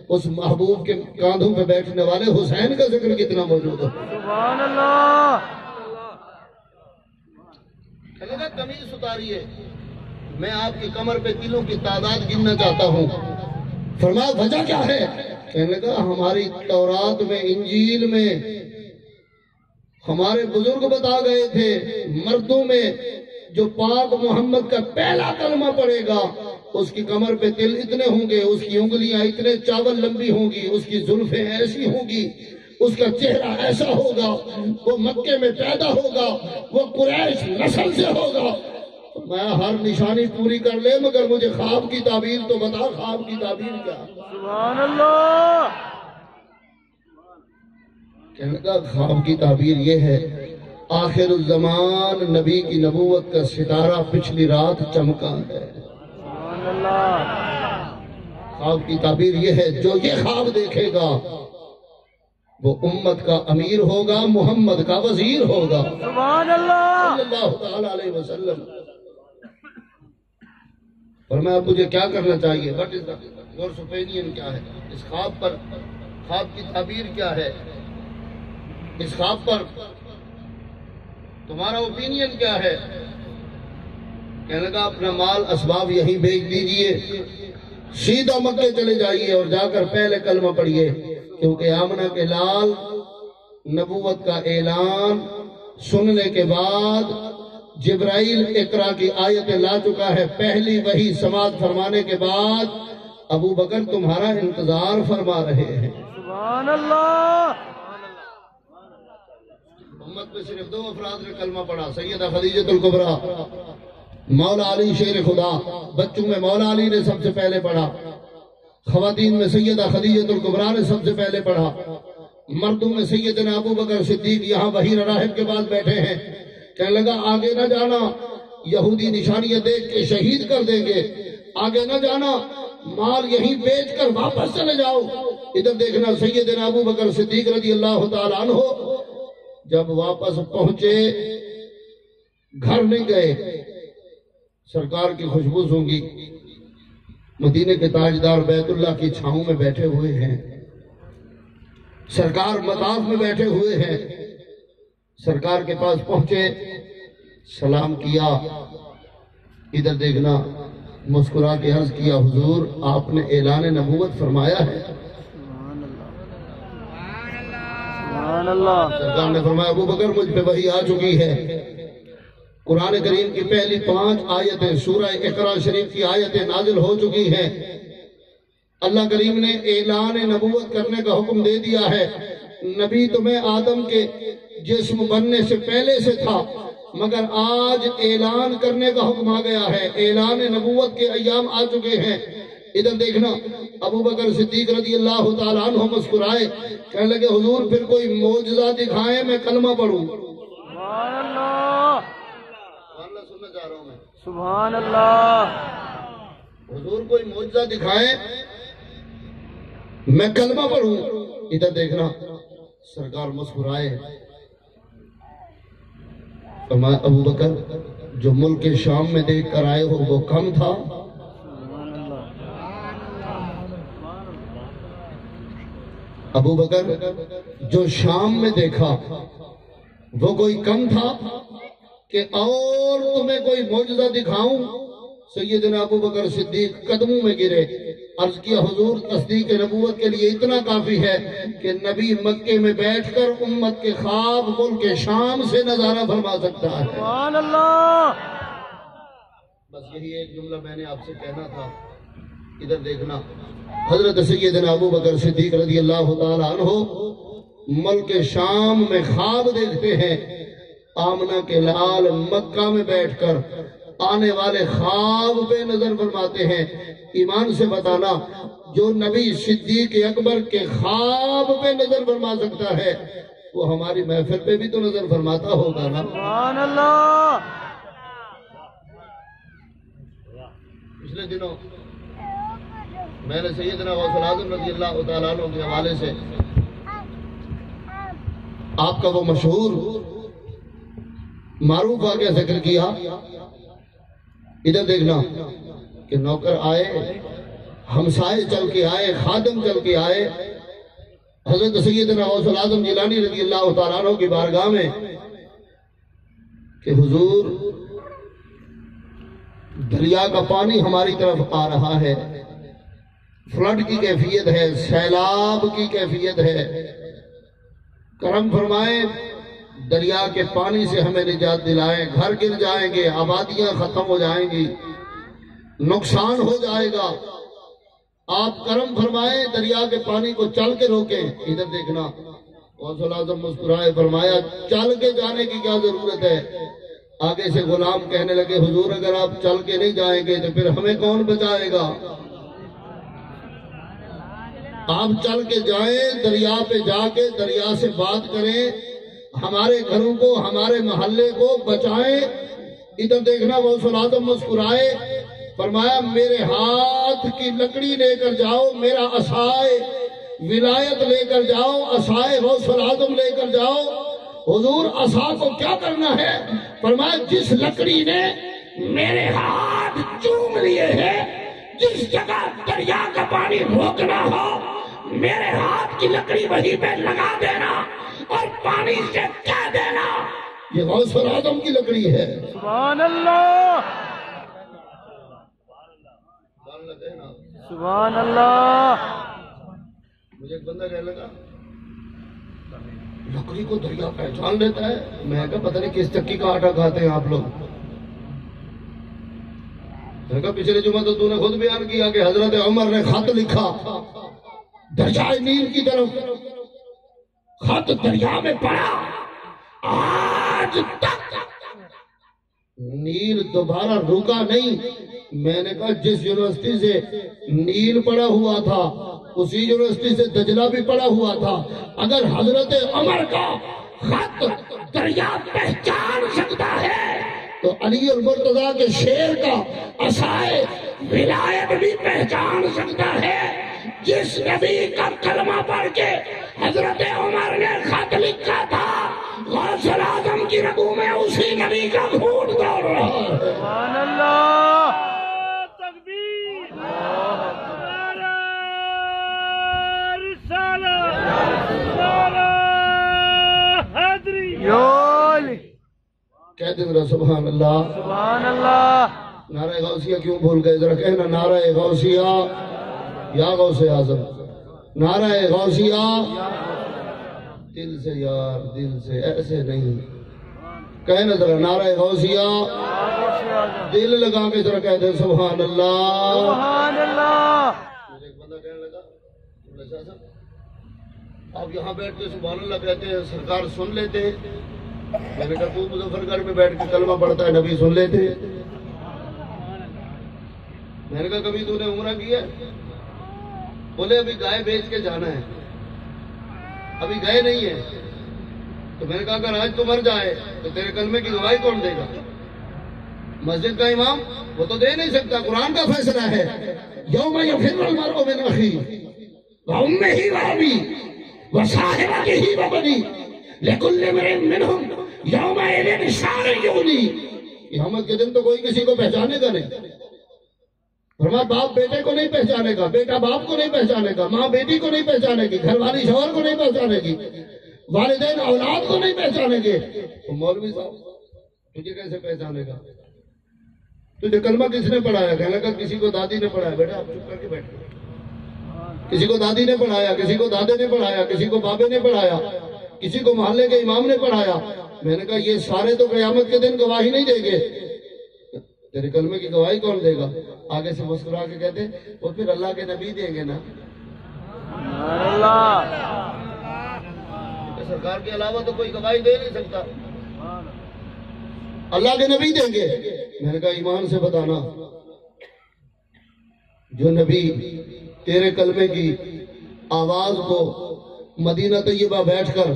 اس محبوب کے کاندھوں پہ بیٹھنے والے حسین کا ذکر کتنا موجود ہے؟ سبحان اللہ، کہنے لگا قمیص اتاریے، میں آپ کی کمر پہ تلوں کی تعداد گننا چاہتا ہوں۔ فرمایا وجہ کیا ہے؟ کہنے لگا ہماری تورات میں، انجیل میں ہمارے بزرگ بتا گئے تھے، مردوں میں جو پاک محمد کا پہلا کلمہ پڑے گا اس کی کمر پہ تل اتنے ہوں گے، اس کی انگلیاں اتنے چاول لمبی ہوں گی، اس کی زلفیں ایسی ہوں گی، اس کا چہرہ ایسا ہوگا، وہ مکے میں پیدا ہوگا، وہ قریش نسل سے ہوگا۔ میں ہر نشانی پوری کر لے مگر مجھے خواب کی تعبیر تو بتا، خواب کی تعبیر کیا؟ سبحان اللہ، کہنے لگا خواب کی تعبیر یہ ہے، آخر الزمان نبی کی نبوت کا ستارہ پچھلی رات چمکا ہے۔ سبحان اللہ، خواب کی تعبیر یہ ہے، جو یہ خواب دیکھے گا وہ امت کا امیر ہوگا، محمد کا وزیر ہوگا سبحان اللہ، صلی اللہ تعالیٰ علیہ وسلم۔ فرمایا اب مجھے کیا کرنا چاہیے؟ What is your opinion کیا ہے اس خواب پر؟ خواب کی تعبیر کیا ہے اس خواب پر؟ تمہارا اوپینین کیا ہے؟ کہنے لگا اپنا مال اسباب یہیں بھیج دیجئے، سیدھا مکے چلے جائیے اور جا کر پہلے کلمہ پڑھیے، کیونکہ آمنہ کے لال نبوت کا اعلان سننے کے بعد جبرائیل اقرا کی آیتیں لا چکا ہے، پہلی وحی سماعت فرمانے کے بعد ابو بکر تمہارا انتظار فرما رہے ہیں۔ سبحان اللہ، امت میں صرف دو افراد نے کلمہ پڑھا، سیدہ خدیجہ الکبریٰ، مولا علی شیر خدا۔ بچوں میں مولا علی نے سب سے پہلے پڑھا، خواتین میں سیدہ خدیجہ الکبریٰ نے سب سے پہلے پڑھا، مردوں میں سیدنا ابو بکر صدیق یہاں بحیرہ راہب کے پاس بیٹھے ہیں۔ کہنے لگا آگے نہ جانا، یہودی نشانیاں دیکھ کے شہید کر دیں گے، آگے نہ جانا، مال یہیں بیچ کر واپس چلے جاؤ۔ ادھر دیکھنا سیدنا ابو بکر صدیق رضی اللہ تعالیٰ عنہ جب واپس پہنچے، گھر نہیں گئے، سرکار کی خوشبو سونگی، مدینے کے تاجدار بیت اللہ کی چھاؤں میں بیٹھے ہوئے ہیں، سرکار مطاف میں بیٹھے ہوئے ہیں۔ سرکار کے پاس پہنچے، سلام کیا، ادھر دیکھنا، مسکرا کے عرض کیا حضور آپ نے اعلان نبوت فرمایا ہے؟ سبحان اللہ، سرکار نے فرمایا ابو بکر مجھ پہ وحی آ چکی ہے، قرآن کریم کی پہلی 5 آیتیں، سورہ اقرا شریف کی آیتیں نازل ہو چکی ہیں۔ اللہ کریم نے اعلان نبوت کرنے کا حکم دے دیا ہے۔ نبی تمہیں آدم کے جسم بننے سے پہلے سے تھا، مگر آج اعلان کرنے کا حکم آ گیا ہے، اعلان نبوت کے ایام آ چکے ہیں۔ ادھر دیکھنا، ابو بکر صدیق رضی اللہ تعالیٰ عنہ مسکرائے، کہنے لگے حضور پھر کوئی معجزہ دکھائیں میں کلمہ پڑھوں۔ سبحان اللہ، سننا چاہ رہا ہوں میں، سبحان اللہ، حضور کوئی معجزہ دکھائیں میں کلمہ پڑھوں۔ ادھر دیکھنا، سرکار مسکرائے، فرمایا ابو بکر جو ملک شام میں دیکھ کر آئے ہو وہ کم تھا؟ ابو بکر جو شام میں دیکھا وہ کوئی کم تھا کہ اور تمہیں کوئی معجزہ دکھاؤں؟ سیدنا ابو بکر صدیق قدموں میں گرے، عرض کیا حضور تصدیق نبوت کے لیے اتنا کافی ہے کہ نبی مکے میں بیٹھ کر امت کے خواب ملک شام سے نظارہ فرما سکتا ہے۔ سبحان اللہ۔ بس یہی ایک جملہ میں نے آپ سے کہنا تھا، ادھر دیکھنا۔ حضرت سیدنا ابو بکر صدیق رضی اللہ تعالیٰ عنہ ملک شام میں خواب دیکھتے ہیں، آمنہ کے لال مکہ میں بیٹھ کر آنے والے خواب پہ نظر فرماتے ہیں۔ ایمان سے بتانا، جو نبی صدیق اکبر کے خواب پہ نظر فرما سکتا ہے وہ ہماری محفل پہ بھی تو نظر فرماتا ہوگا نا۔ سبحان اللہ۔ پچھلے دنوں میں نے سیدنا غوث الاعظم رضی اللہ تعالیٰ عنہ کے حوالے سے آپ کا وہ مشہور معروف واقعہ ذکر کیا۔ ادھر دیکھنا کہ نوکر آئے، ہمسائے چل کے آئے، خادم چل کے آئے، حضرت سیدنا غوث الاعظم جیلانی رضی اللہ تعالیٰ عنہ کی بارگاہ میں کہ حضور دریا کا پانی ہماری طرف آ رہا ہے، فلڈ کی کیفیت ہے، سیلاب کی کیفیت ہے، کرم فرمائیں، دریا کے پانی سے ہمیں نجات دلائیں، گھر گر جائیں گے، آبادیاں ختم ہو جائیں گی، نقصان ہو جائے گا، آپ کرم فرمائیں، دریا کے پانی کو چل کے روکیں۔ ادھر دیکھنا، غوث الاعظم مسکرائے، فرمایا چل کے جانے کی کیا ضرورت ہے؟ آگے سے غلام کہنے لگے حضور اگر آپ چل کے نہیں جائیں گے تو پھر ہمیں کون بچائے گا؟ آپ چل کے جائیں، دریا پہ جا کے دریا سے بات کریں، ہمارے گھروں کو، ہمارے محلے کو بچائیں۔ ادھر دیکھنا، غوث الاعظم مسکرائے، فرمایا میرے ہاتھ کی لکڑی لے کر جاؤ، میرا عصائے ولایت لے کر جاؤ، عصائے غوث الاعظم لے کر جاؤ۔ حضور عصا کو کیا کرنا ہے؟ فرمایا جس لکڑی نے میرے ہاتھ چوم لیے ہیں، جس جگہ دریا کا پانی روکنا ہو، میرے ہاتھ کی لکڑی وہیں پہ لگا دینا اور پانی سے کہہ دینا یہ غوث الاعظم کی لکڑی ہے۔ سبحان اللہ۔ سبحان اللہ۔ مجھے ایک بندہ کہنے لگا لکڑی کو دریا پہچان لیتا ہے۔ میں کہا پتہ نہیں کس چکی کا آٹا کھاتے ہیں آپ لوگ۔ میں کہا پچھلے جمعہ تو نے خود بیان کیا کہ حضرت عمر نے خط لکھا دریائے نیل کی طرف، خط دریا میں پڑا، آج تک نیل دوبارہ رکا نہیں۔ میں نے کہا جس یونیورسٹی سے نیل پڑا ہوا تھا اسی یونیورسٹی سے دجلہ بھی پڑا ہوا تھا۔ اگر حضرت عمر کا خط دریا پہچان سکتا ہے تو علی المرتضیٰ کے شیر کا عصائے ولایت بھی پہچان سکتا ہے۔ جس نبی کا کلمہ پڑھ کے حضرت عمر نے خط لکھا تھا، غوث الاعظم کی رگوں میں اسی نبی کا خون دوڑ رہا ہے۔ سبحان اللہ۔ تکبیر، نعرہ رسالت، نعرہ حیدری۔ یولی۔ کہتے ذرا سبحان اللہ۔ سبحان اللہ۔ نعرہ غوثیہ کیوں بھول گئے؟ ذرا کہنا نعرہ غوثیہ یا غوث اعظم، نعرہ غوثیہ دل سے یار، دل سے ایسے نہیں کہنا، ذرا نعرہ غوثیہ دل لگا کے ذرا کہتے ہیں سبحان اللہ۔ سبحان اللہ۔ مجھے ایک بندہ کہنے لگا آپ یہاں بیٹھ کے سبحان اللہ کہتے ہیں، سرکار سن لیتے ہیں؟ میں نے کہا تو مظفر گڑھ میں بیٹھ کے کلمہ پڑھتا ہے، نبی سن لیتے ہیں؟ میں نے کہا کبھی تو نے عمرہ کیا؟ بولے ابھی گائے بیچ کے جانا ہے، ابھی گئے نہیں ہے۔ تو میں نے کہا اگر آج تو مر جائے تو تیرے کلمے کی گواہی کون دے گا؟ مسجد کا امام وہ تو دے نہیں سکتا، قرآن کا فیصلہ ہے یوم یفر المرء من اخیہ وامہ وابیہ وصاحبته وبنی لکل امرئ منہم یومئذ شأن یغنی۔ قیامت کے دن تو کوئی کسی کو پہچانے گا نہیں۔ فرمایا باپ بیٹے کو نہیں پہچانے گا، بیٹا باپ کو نہیں پہچانے گا، ماں بیٹی کو نہیں پہچانے گی، گھر والی شوہر کو نہیں پہچانے گی، والدین اولاد کو نہیں پہچانے گے۔ تو مولوی صاحب تجھے کیسے پہچانے گا؟ تجھے کلمہ کس نے پڑھایا؟ کہنے لگا کسی کو دادی نے پڑھایا۔ بیٹا آپ چپ کر کے بیٹھ۔ کسی کو دادی نے پڑھایا، کسی کو دادے نے پڑھایا، کسی کو بابے نے پڑھایا، کسی کو محلے کے امام نے پڑھایا۔ میں نے کہا یہ سارے تو قیامت کے دن گواہی نہیں دیں گے، تیرے کلمے کی گواہی کون دے گا؟ آگے سے مسکرا کے کہتے وہ پھر اللہ کے نبی دیں گے نا۔ سرکار کے علاوہ تو کوئی گواہی دے نہیں سکتا، اللہ کے نبی دیں گے۔ میں نے کہا ایمان سے بتانا جو نبی تیرے کلمے کی آواز کو مدینہ طیبہ بیٹھ کر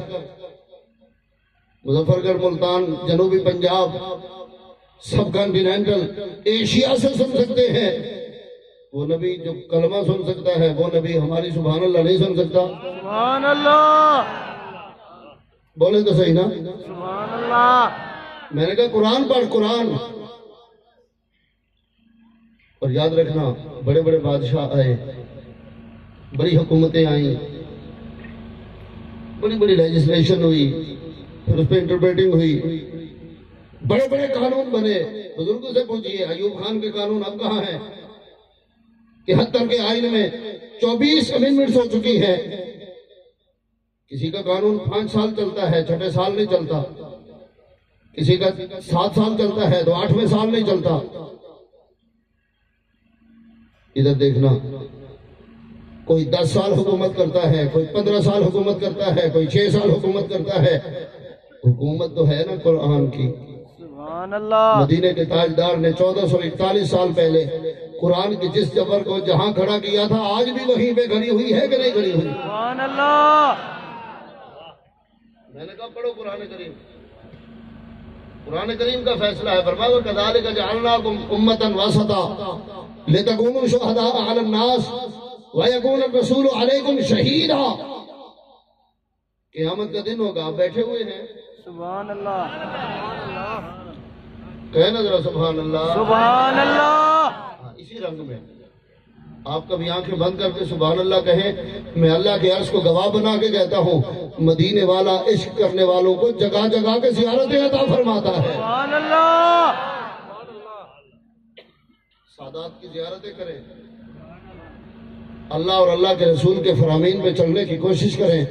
مظفر گڑھ، ملتان، جنوبی پنجاب، سب کانٹیننٹل ایشیا سے سن سکتے ہیں، وہ نبی جو کلمہ سن سکتا ہے وہ نبی ہماری سبحان اللہ نہیں سن سکتا؟ سبحان اللہ، بولے تو صحیح نا؟ سبحان اللہ۔ میں نے کہا قرآن پڑھ، قرآن۔ اور یاد رکھنا بڑے بڑے بادشاہ آئے، بڑی حکومتیں آئیں، بڑی بڑی لیجسلیشن ہوئی، پھر اس پہ انٹرپریٹنگ ہوئی، بڑے بڑے قانون بنے۔ بزرگوں سے پوچھئے ایوب خان کے قانون اب کہاں ہیں؟ کہ حتی کے آئین میں 24 امینڈمنٹس ہو چکی ہیں۔ کسی کا قانون 5 سال چلتا ہے، 6 سال نہیں چلتا، کسی کا 7 سال چلتا ہے تو 8ویں سال نہیں چلتا۔ ادھر دیکھنا، کوئی 10 سال حکومت کرتا ہے، کوئی 15 سال حکومت کرتا ہے، کوئی 6 سال حکومت کرتا ہے۔ حکومت تو ہے نا قرآن کی۔ سبحان اللہ۔ مدینے کے تاجدار نے 1441 سال پہلے قرآن کی جس جبر کو جہاں کھڑا کیا تھا آج بھی وہیں پہ کھڑی ہوئی ہے کہ نہیں کھڑی ہوئی؟ سبحان اللہ۔ میں نے کہا پڑھو قرآن کریم۔ قرآن کریم کا فیصلہ ہے، فرمایا وَكَذَلِكَ جَعَلْنَاكُمْ أُمَّةً وَسَطًا لِتَكُونُوا شُهَدَاءَ عَلَى النَّاسِ وَيَكُونَ الرَّسُولُ عَلَيْكُمْ شَهِيدًا۔ قیامت کا دن ہوگا، آپ بیٹھے ہوئے ہیں، سبحان اللہ، کہنا ذرا سبحان اللہ۔ سبحان اللہ۔ اسی رنگ میں آپ کبھی آنکھیں بند کر کے سبحان اللہ کہیں، میں اللہ کے عرش کو گواہ بنا کے کہتا ہوں مدینے والا عشق کرنے والوں کو جگہ جگہ کے زیارتیں عطا فرماتا ہے۔ سبحان اللہ۔ سادات کی زیارتیں کریں، اللہ اور اللہ کے رسول کے فرامین پہ چلنے کی کوشش کریں۔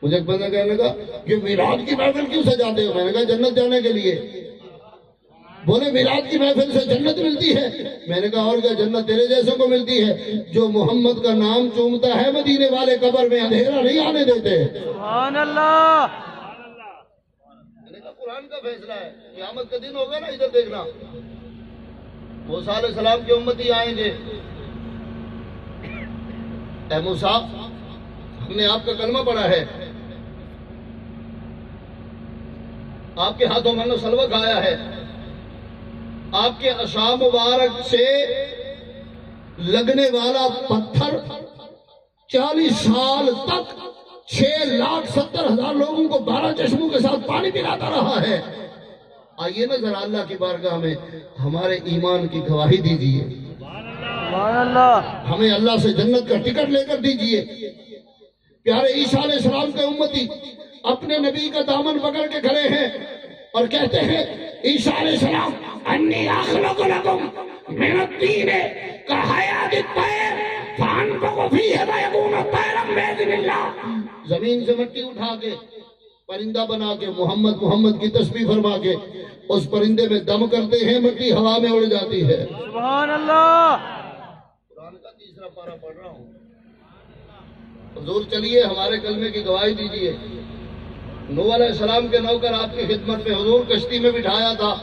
مجھے ایک بندہ کہنے لگا کہ میلاد کی محفل کیوں سجاتے ہو؟ میں نے کہا جنت جانے کے لیے۔ بولے میلاد کی محفل سے جنت ملتی ہے؟ میں نے کہا اور کیا، جنت تیرے جیسوں کو ملتی ہے جو محمد کا نام چومتا ہے، مدینے والے قبر میں اندھیرا نہیں آنے دیتے۔ سبحان اللہ۔ میں نے کہا قرآن کا فیصلہ ہے، قیامت کا دن ہوگا نا، ادھر دیکھنا موسیٰ علیہ السلام کی امتی آئیں گے، اے موسیٰ ہم نے آپ کا کلمہ پڑھا ہے، آپ کے ہاتھوں من و سلوہ کھایا ہے، آپ کے عصا مبارک سے لگنے والا پتھر 40 سال تک 6,70,000 لوگوں کو 12 چشموں کے ساتھ پانی پلاتا رہا ہے۔ آئیے نا ذرا اللہ کی بارگاہ میں ہمارے ایمان کی گواہی دیجیے، سبحان اللہ۔ ہمیں اللہ سے جنت کا ٹکٹ لے کر دیجیے۔ پیارے عیسیٰ علیہ السلام کے امتی اپنے نبی کا دامن پکڑ کے کھڑے ہیں اور کہتے ہیں عیسیٰ علیہ السلام انی اخلق لکم من الطین کحیات الطیر فانفخ فیہ فیکون طیرا باذن اللہ۔ زمین سے مٹی اٹھا کے پرندہ بنا کے محمد محمد کی تسبیح فرما کے اس پرندے میں دم کرتے ہیں، مٹی ہوا میں اڑ جاتی ہے۔ سبحان اللہ۔ قرآن کا 3 پارہ پڑھ رہا ہوں، حضور چلیے ہمارے کلمے کی گواہی دیجیے۔ نوح علیہ السلام کے نوکر آپ کی خدمت میں حضور کشتی میں بٹھایا تھا،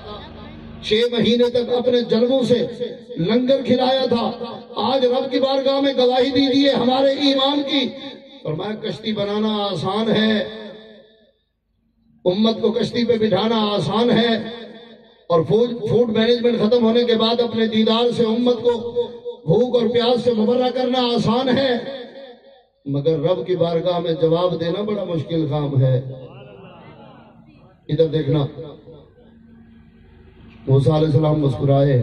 6 مہینے تک اپنے جلووں سے لنگر کھلایا تھا۔ آج رب کی بارگاہ میں گواہی دیجیے ہمارے ایمان کی۔ فرمایا کشتی بنانا آسان ہے، امت کو کشتی پہ بٹھانا آسان ہے، اور فوڈ مینجمنٹ ختم ہونے کے بعد اپنے دیدار سے امت کو بھوک اور پیاس سے مبرہ کرنا آسان ہے۔ مگر رب کی بارگاہ میں جواب دینا بڑا مشکل کام ہے۔ ادھر دیکھنا، موسیٰ علیہ السلام مسکرائے،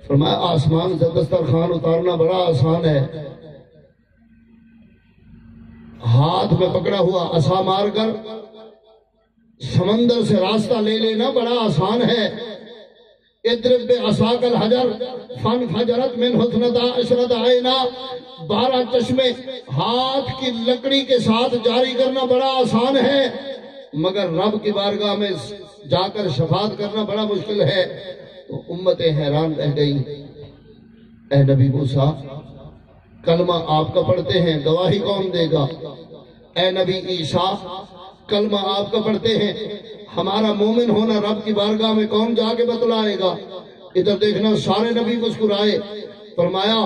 فرمایا آسمان سے دسترخوان اتارنا بڑا آسان ہے، ہاتھ میں پکڑا ہوا عصا مار کر سمندر سے راستہ لے لینا بڑا آسان ہے۔ اضرب بعصاک الحجر فانفجرت منہ اثنتا عشرۃ عینا، 12 چشمے ہاتھ کی لکڑی کے ساتھ جاری کرنا بڑا آسان ہے، مگر رب کی بارگاہ میں جا کر شفاعت کرنا بڑا مشکل ہے۔ تو امتیں حیران رہ گئی، اے نبی موسیٰ کلمہ آپ کا پڑھتے ہیں، گواہی کون دے گا؟ اے نبی عیسیٰ کلمہ آپ کا پڑھتے ہیں، ہمارا مومن ہونا رب کی بارگاہ میں کون جا کے بتلائے گا؟ ادھر دیکھنا، سارے نبی مسکرائے، فرمایا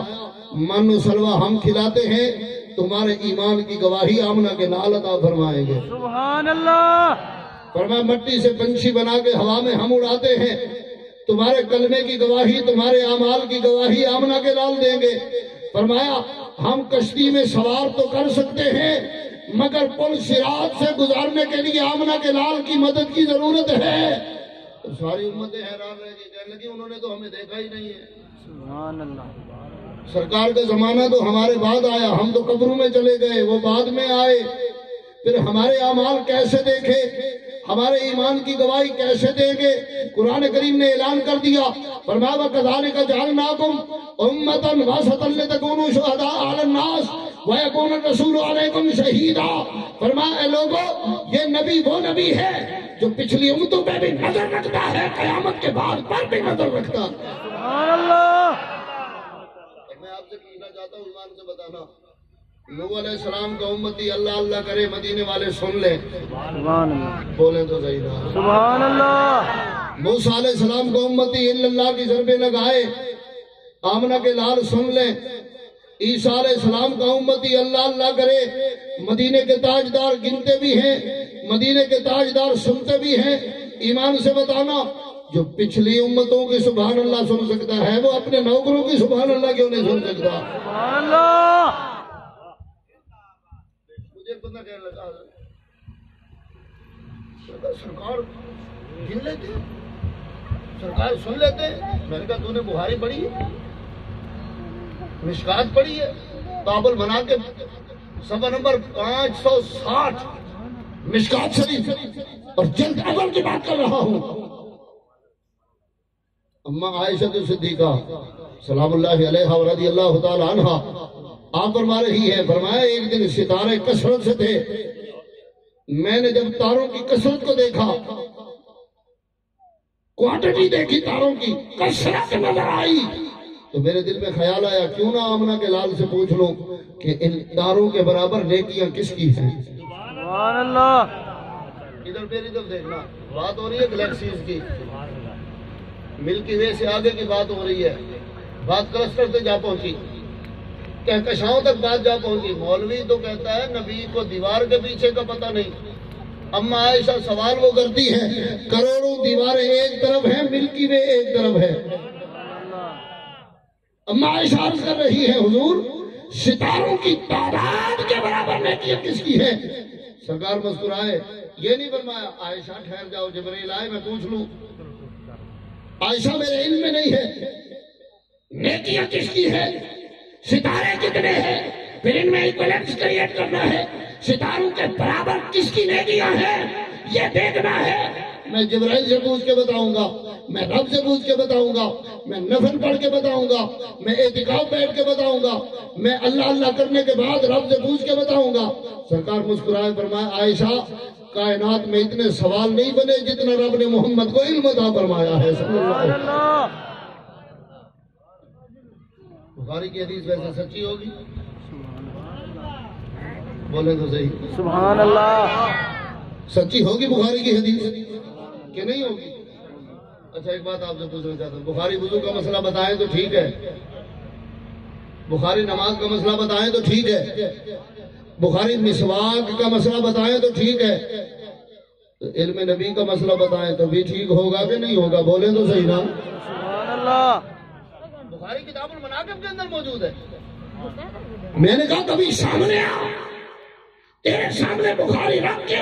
من و سلوہ ہم کھلاتے ہیں، تمہارے ایمان کی گواہی آمنہ کے نال عطا فرمائیں گے۔ سبحان اللہ۔ فرمایا مٹی سے پنچھی بنا کے ہوا میں ہم اڑاتے ہیں، تمہارے کلمے کی گواہی، تمہارے اعمال کی گواہی آمنہ کے نال دیں گے۔ فرمایا ہم کشتی میں سوار تو کر سکتے ہیں، مگر پل صراط سے گزارنے کے لیے آمنہ کے لال کی مدد کی ضرورت ہے۔ تو ساری امتیں حیران رہ گئی، کہنے لگی انہوں نے تو ہمیں دیکھا ہی نہیں ہے، سبحان اللہ۔ سرکار کا زمانہ تو ہمارے بعد آیا، ہم تو قبروں میں چلے گئے، وہ بعد میں آئے، پھر ہمارے اعمال کیسے دیکھے، ہمارے ایمان کی گواہی کیسے دیں گے؟ قرآن کریم نے اعلان کر دیا، فرمایا وَكَذَلِكَ جَعَلْنَاكُمْ أُمَّةً وَسَطًا لِتَكُونُوا شُهَدَاءَ عَلَى النَّاسِ وَيَكُونَ الرَّسُولُ عَلَيْكُمْ شَهِيدًا۔ فرمایا اے لوگوں، یہ نبی وہ نبی ہے جو پچھلی امتوں پہ بھی نظر رکھتا ہے، قیامت کے بعد پر بھی نظر رکھتا ہے۔ سبحان اللہ۔ میں آپ سے پوچھنا چاہتا ہوں، ایمان سے بتانا، نوح علیہ السلام کا امتی اللہ اللہ کرے، مدینے والے سن لیں، سبحان اللہ۔ بولیں تو صحیح نہ۔ سبحان اللہ۔ موسیٰ علیہ السلام کو امتی اللہ کی ضربیں لگائے، آمنہ کے لال سن لیں۔ عیسیٰ علیہ السلام کا امتی اللہ اللہ کرے، مدینے کے تاجدار گنتے بھی ہیں، مدینے کے تاجدار سنتے بھی ہیں۔ ایمان سے بتانا، جو پچھلی امتوں کی سبحان اللہ سن سکتا ہے، وہ اپنے نوکروں کی سبحان اللہ کیوں نہیں سن سکتا؟ سبحان اللہ۔ مجھے پتہ کہنے لگا، سرکار گن لیتے، سرکار سن لیتے۔ میں نے کہا تو نے بخاری پڑھی ہے، مشکات پڑھی ہے؟ بابل بنا کے صفحہ نمبر 560 مشکات شریف اور جلد اول کی بات کر رہا ہوں۔ اماں عائشہ صدیقہ سلام اللہ علیہا و رضی اللہ تعالی عنہا آپ فرما رہی ہے، فرمایا ایک دن ستارے کثرت سے تھے، میں نے جب تاروں کی کثرت کو دیکھا، کوانٹٹی دیکھی تاروں کی، کثرت نظر آئی، تو میرے دل میں خیال آیا کیوں نہ آمنہ کے لال سے پوچھ لوں کہ ان تاروں کے برابر نیکیاں کس کی ہیں؟ سبحان اللہ۔ ادھر میری طرف دیکھنا، بات ہو رہی ہے گلیکسیز کی، ملکی وے سے آگے کی بات ہو رہی ہے، بات کلسٹر سے جا پہنچی، کہکشاؤں تک بات جا پہنچی۔ مولوی تو کہتا ہے نبی کو دیوار کے پیچھے کا پتہ نہیں۔ اماں عائشہ سوال وہ کرتی ہے، کروڑوں دیواریں ایک طرف ہیں، ملکی وے ایک طرف ہے۔ اماں عائشہ عرض کر رہی ہے، حضور ستاروں کی تعداد کے برابر نیکیاں کس کی ہے؟ سرکار مسکرائے، یہ نہیں فرمایا عائشہ ٹھہر جاؤ، جبرائیل آئے میں پوچھ لوں۔ عائشہ میرے علم میں نہیں ہے، نیکیاں کس کی ہے، ستارے کتنے ہیں، پھر ان میں ایکویلنس کریٹ کرنا ہے، ستاروں کے برابر کس کی نیکیاں ہیں یہ دیکھنا ہے۔ میں جبرائیل سے پوچھ کے بتاؤں گا، میں رب سے پوچھ کے بتاؤں گا، میں نفل پڑھ کے بتاؤں گا، میں اعتکاف بیٹھ کے بتاؤں گا، میں اللہ اللہ کرنے کے بعد رب سے پوچھ کے بتاؤں گا۔ سرکار مسکرائے، فرمایا عائشہ کائنات میں اتنے سوال نہیں بنے جتنا رب نے محمد کو علم عطا فرمایا ہے صلی اللہ علیہ وسلم۔ بخاری کی حدیث ویسے سچی ہوگی؟ بولیں تو صحیح، سبحان اللہ۔ سچی ہوگی بخاری کی حدیث کہ نہیں ہوگی؟ اچھا ایک بات آپ سے پوچھنا چاہتا ہوں، بخاری وضو کا مسئلہ بتائیں تو ٹھیک ہے، بخاری نماز کا مسئلہ بتائیں تو ٹھیک ہے، بخاری مسواک کا مسئلہ بتائیں تو ٹھیک ہے، علم نبی کا مسئلہ بتائیں تو بھی ٹھیک ہوگا کہ نہیں ہوگا؟ بولیں تو صحیح نا۔ سبحان اللہ۔ بخاری کتاب المناقب کے اندر موجود ہے، میں نے کہا کبھی سامنے آ، تیرے سامنے بخاری رکھ کے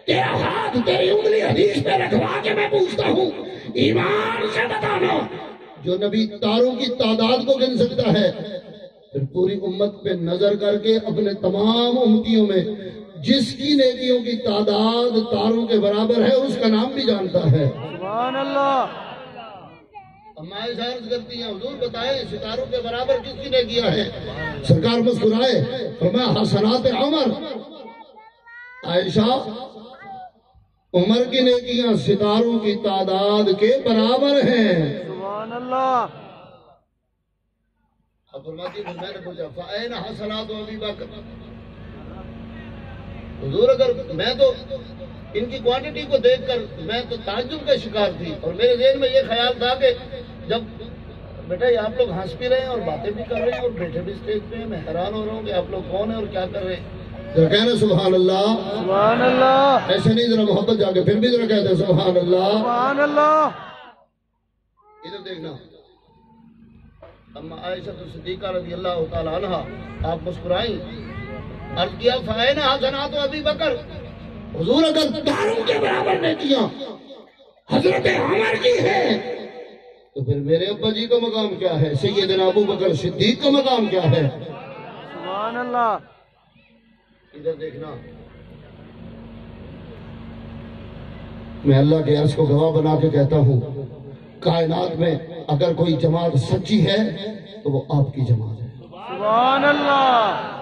تیرا ہاتھ تیری انگلی حدیث پہ رکھوا کے میں پوچھتا ہوں ایمان سے بتانا، جو نبی تاروں کی تعداد کو گن سکتا ہے پھر پوری امت پہ نظر کر کے اپنے تمام امتیوں میں جس کی نیکیوں کی تعداد تاروں کے برابر ہے اس کا نام بھی جانتا ہے۔ سبحان اللہ۔ اماں عرض کرتی ہیں حضور بتائیں ستاروں کے برابر کس کی نیکیاں ہیں؟ سرکار مسکرائے فرمایا حسنات عمر، عائشہ عمر کی نیکیاں ستاروں کی تعداد کے برابر ہیں۔ سبحان اللہ۔ اب فرماتی پھر میں نے پوچھا فَأَيْنَ حَسَنَاتُ أَبِي بَكْرٍ؟ حضور اگر میں تو ان کی کوانٹٹی کو دیکھ کر میں تو تعجب کا شکار تھی، اور میرے ذہن میں یہ خیال تھا کہ جب بیٹا یہ آپ لوگ ہنس بھی رہے ہیں اور باتیں بھی کر رہے ہیں اور بیٹھے بھی اسٹیج پہ ہیں، میں حیران ہو رہا ہوں کہ آپ لوگ کون ہیں اور کیا کر رہے ہیں۔ ذرا کہنا سبحان اللہ، سبحان اللہ۔ ایسے نہیں، ذرا محبت جا کے پھر بھی ذرا کہتے ہیں سبحان اللہ۔ سبحان اللہ۔ ادھر دیکھنا، اما عائشہ صدیقہ رضی اللہ تعالی عنہ آپ مسکرائیں، عرض کیا فَأَيْنَ حَسَنَاتُ أَبِي بَكْرٍ؟ حضور اگر تاروں کے برابر نیکیاں حضرت عمر کی ہے تو پھر میرے ابا جی کا مقام کیا ہے؟ سیدنا ابو بکر صدیق کا مقام کیا ہے؟ سبحان اللہ۔ ادھر دیکھنا، میں اللہ کے عرض کو گواہ بنا کے کہتا ہوں کائنات میں اگر کوئی جماعت سچی ہے تو وہ آپ کی جماعت ہے۔ سبحان اللہ۔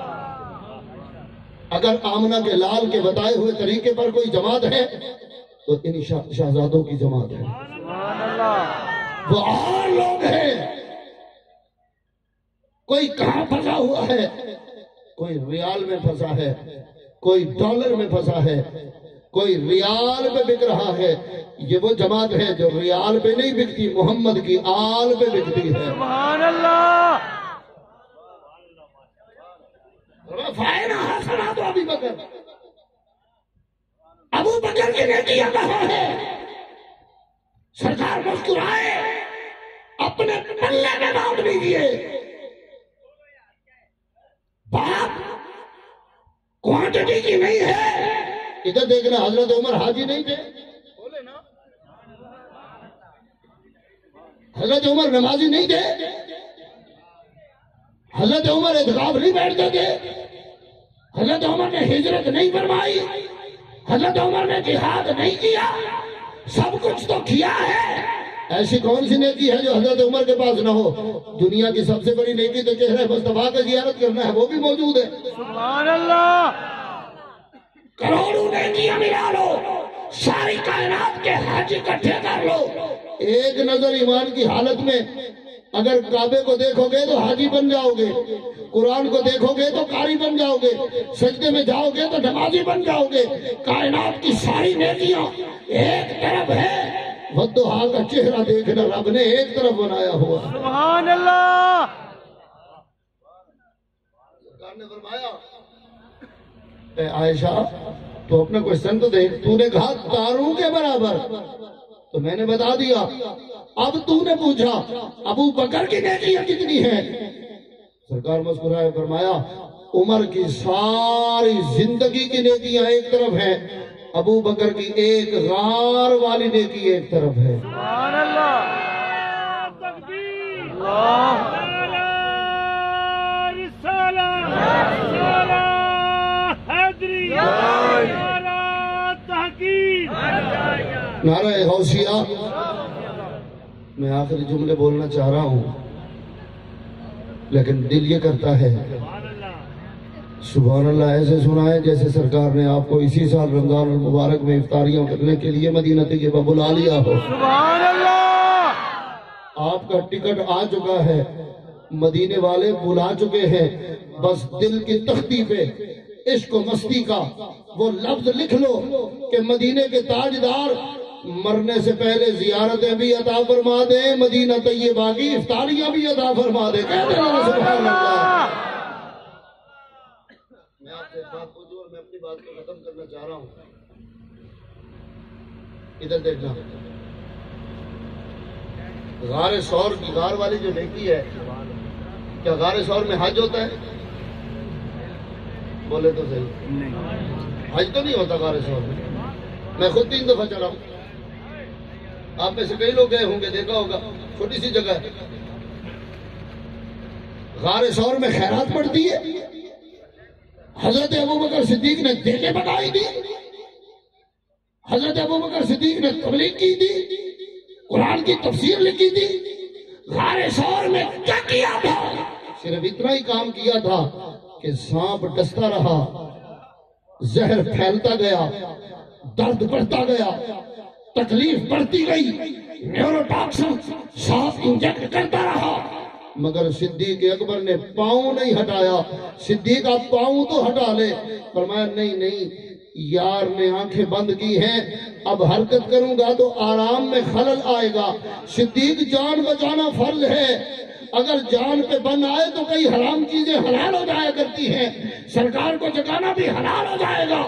اگر آمنہ کے لال کے بتائے ہوئے طریقے پر کوئی جماعت ہے تو ان شہزادوں کی جماعت ہے۔ سبحان اللہ۔ وہ اور لوگ ہیں، کوئی کہاں پھنسا ہوا ہے، کوئی ریال میں پھنسا ہے، کوئی ڈالر میں پھنسا ہے، کوئی ریال پہ بک رہا ہے۔ یہ وہ جماعت ہے جو ریال پہ نہیں بکتی، محمد کی آل پہ بکتی ہے۔ سبحان اللہ۔ فَأَيْنَ حَسَنَاتُ أَبِي بَكْرٍ؟ ابو بکر کی نیکیاں کہاں ہے؟ سرکار مسکرائے، اپنے پلے میں بات نہیں دیے، بات کوانٹٹی کی نہیں ہے۔ ادھر دیکھنا، حضرت عمر حاجی نہیں تھے، حضرت عمر نمازی نہیں تھے، حضرت عمر اعتکاف نہیں بیٹھتے تھے، حضرت عمر نے ہجرت نہیں فرمائی، حضرت عمر نے جہاد نہیں کیا، سب کچھ تو کیا ہے۔ ایسی کون سی نیکی ہے جو حضرت عمر کے پاس نہ ہو؟ دنیا کی سب سے بڑی نیکی تو چہرہ مصطفیٰ کا زیارت کرنا ہے، وہ بھی موجود ہے۔ سبحان اللہ۔ کروڑوں نیکیاں ملا لو، ساری کائنات کے حج اکٹھے کر لو، ایک نظر ایمان کی حالت میں اگر کعبے کو دیکھو گے تو حاجی بن جاؤ گے، قرآن کو دیکھو گے تو قاری بن جاؤ گے، سجدے میں جاؤ گے تو نمازی بن جاؤ گے۔ کائنات کی ساری نیکیاں ایک طرف ہے، والضحیٰ کا چہرہ دیکھنا رب نے ایک طرف بنایا ہوا۔ سبحان اللہ۔ سرکار نے فرمایا اے عائشہ تو اپنا کوشچن تو دیکھ، تو نے کہا تاروں کے برابر، تو میں نے بتا دیا۔ اب تو نے پوچھا ابو بکر کی نیکیاں کتنی ہیں؟ سرکار مسکرائے فرمایا عمر کی ساری زندگی کی نیکیاں ایک طرف ہیں، ابو بکر کی ایک غار والی نیکی ایک طرف ہے۔ سبحان اللہ۔ تکبیر، اللہ۔ نعرہ رسالت، نعرہ حیدری، نعرہ تحقیق، نعرہ غوثیہ۔ میں آخری جملے بولنا چاہ رہا ہوں لیکن دل یہ کرتا ہے سبحان اللہ ایسے سنائیں جیسے سرکار نے آپ کو اسی سال رمضان المبارک میں افطاریاں کرنے کے لیے مدینہ طیبہ بلا لیا ہو۔ سبحان اللہ۔ آپ کا ٹکٹ آ چکا ہے، مدینے والے بلا چکے ہیں، بس دل کی تختی پہ عشق و مستی کا وہ لفظ لکھ لو کہ مدینے کے تاجدار مرنے سے پہلے زیارتیں بھی عطا فرما دیں، مدینہ طیبہ کی افطاریاں بھی عطا فرما دیں۔ کہتے ہیں سبحان اللہ۔ میں آپ سے بات پوچھوں اور میں اپنی بات کو ختم کرنا چاہ رہا ہوں۔ ادھر دیکھنا، غار ثور کی غار والی جو نیکی ہے، کیا غار ثور میں حج ہوتا ہے؟ بولے تو صحیح، حج تو نہیں ہوتا غار ثور میں؟ میں خود 3 دفعہ چلا ہوں، آپ میں سے کئی لوگ گئے ہوں گے، دیکھا ہوگا، چھوٹی سی جگہ ہے، غار ثور میں خیرات پڑتی ہے، حضرت ابوبکر صدیق نے دیگیں بنائی دی، حضرت ابوبکر صدیق نے تبلیغ کی تھی، قرآن کی تفسیر لکھی تھی، غار ثور میں کیا کیا تھا؟ صرف اتنا ہی کام کیا تھا کہ سانپ ڈستا رہا، زہر پھیلتا گیا، درد بڑھتا گیا، تکلیف بڑھتی گئی، نیوروٹاکسن سانپ انجیکٹ کرتا رہا، مگر صدیق اکبر نے پاؤں نہیں ہٹایا۔ صدیق آپ پاؤں تو ہٹا لے، فرمایا نہیں نہیں، یار نے آنکھیں بند کی ہیں، اب حرکت کروں گا تو آرام میں خلل آئے گا۔ صدیق جان بچانا فرض ہے، اگر جان پہ بن آئے تو کئی حرام چیزیں حلال ہو جایا کرتی ہیں، سرکار کو جگانا بھی حلال ہو جائے گا،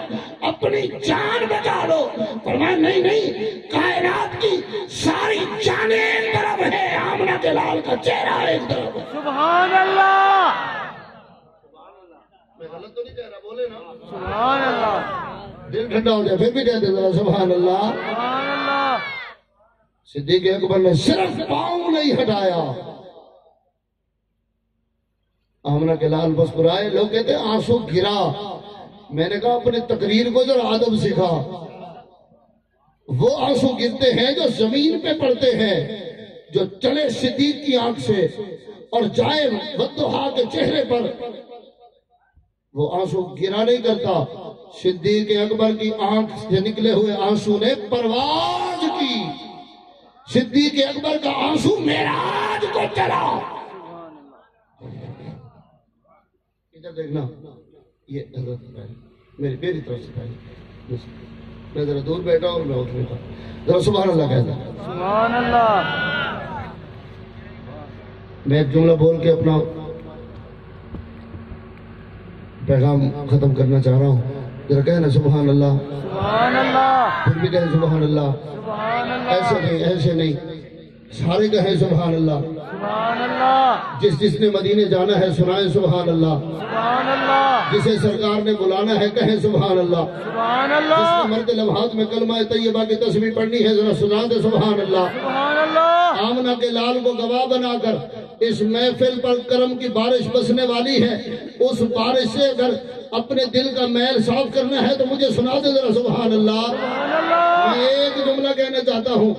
اپنی جان بچا لو۔ فرمایا نہیں نہیں، کائنات کی ساری جانیں ایک طرف ہے، آمنہ کے لال کا چہرہ ایک طرف ہے۔ سبحان اللہ، میں غلط تو نہیں کہہ رہا، بولے نا، سبحان اللہ، دل ٹھنڈا ہو جائے، پھر بھی کہتے ذرا سبحان اللہ۔ سبحان اللہ۔ صدیق اکبر نے صرف پاؤں نہیں ہٹایا، آمنہ کے لال مسکرائے، لوگ کہتے ہیں آنسو گرا، میں نے کہا اپنے تقریر کو ذرا ادب سکھا، وہ آنسو گرتے ہیں جو زمین پہ پڑتے ہیں، جو چلے صدیق کی آنکھ سے اور جائے والضحیٰ کے چہرے پر، وہ آنسو گرا نہیں کرتا۔ صدیق اکبر کی آنکھ سے نکلے ہوئے آنسو نے پرواز کی، صدیق اکبر کا آنسو معراج کو چلا۔ ادھر دیکھنا، یہ حضرت میری طرف سے پہلے میں ذرا دور بیٹھا اور میں اتنے تھا، ذرا سبحان اللہ کہتا۔ سبحان اللہ۔ میں ایک جملہ بول کے اپنا پیغام ختم کرنا چاہ رہا ہوں، ذرا کہنا سبحان اللہ، سبحان اللہ، پھر بھی کہیں سبحان اللہ، سبحان اللہ، ایسے نہیں، سارے کہیں سبحان اللہ، سبحان اللہ، جس نے مدینے جانا ہے سنائیں سبحان اللہ، سبحان اللہ، جسے سرکار نے بلانا ہے کہیں سبحان اللہ، سبحان جس اللہ، نے مرد لمحات میں کلمہ طیبہ کی تسبیح پڑھنی ہے ذرا سنا دے سبحان اللہ۔ سبحان اللہ، آمنہ کے لال کو گواہ بنا کر اس محفل پر کرم کی بارش بسنے والی ہے، اس بارش سے اگر اپنے دل کا میل صاف کرنا ہے تو مجھے سنا دے ذرا سبحان اللہ۔ سبحان اللہ، میں ایک جملہ کہنا چاہتا ہوں،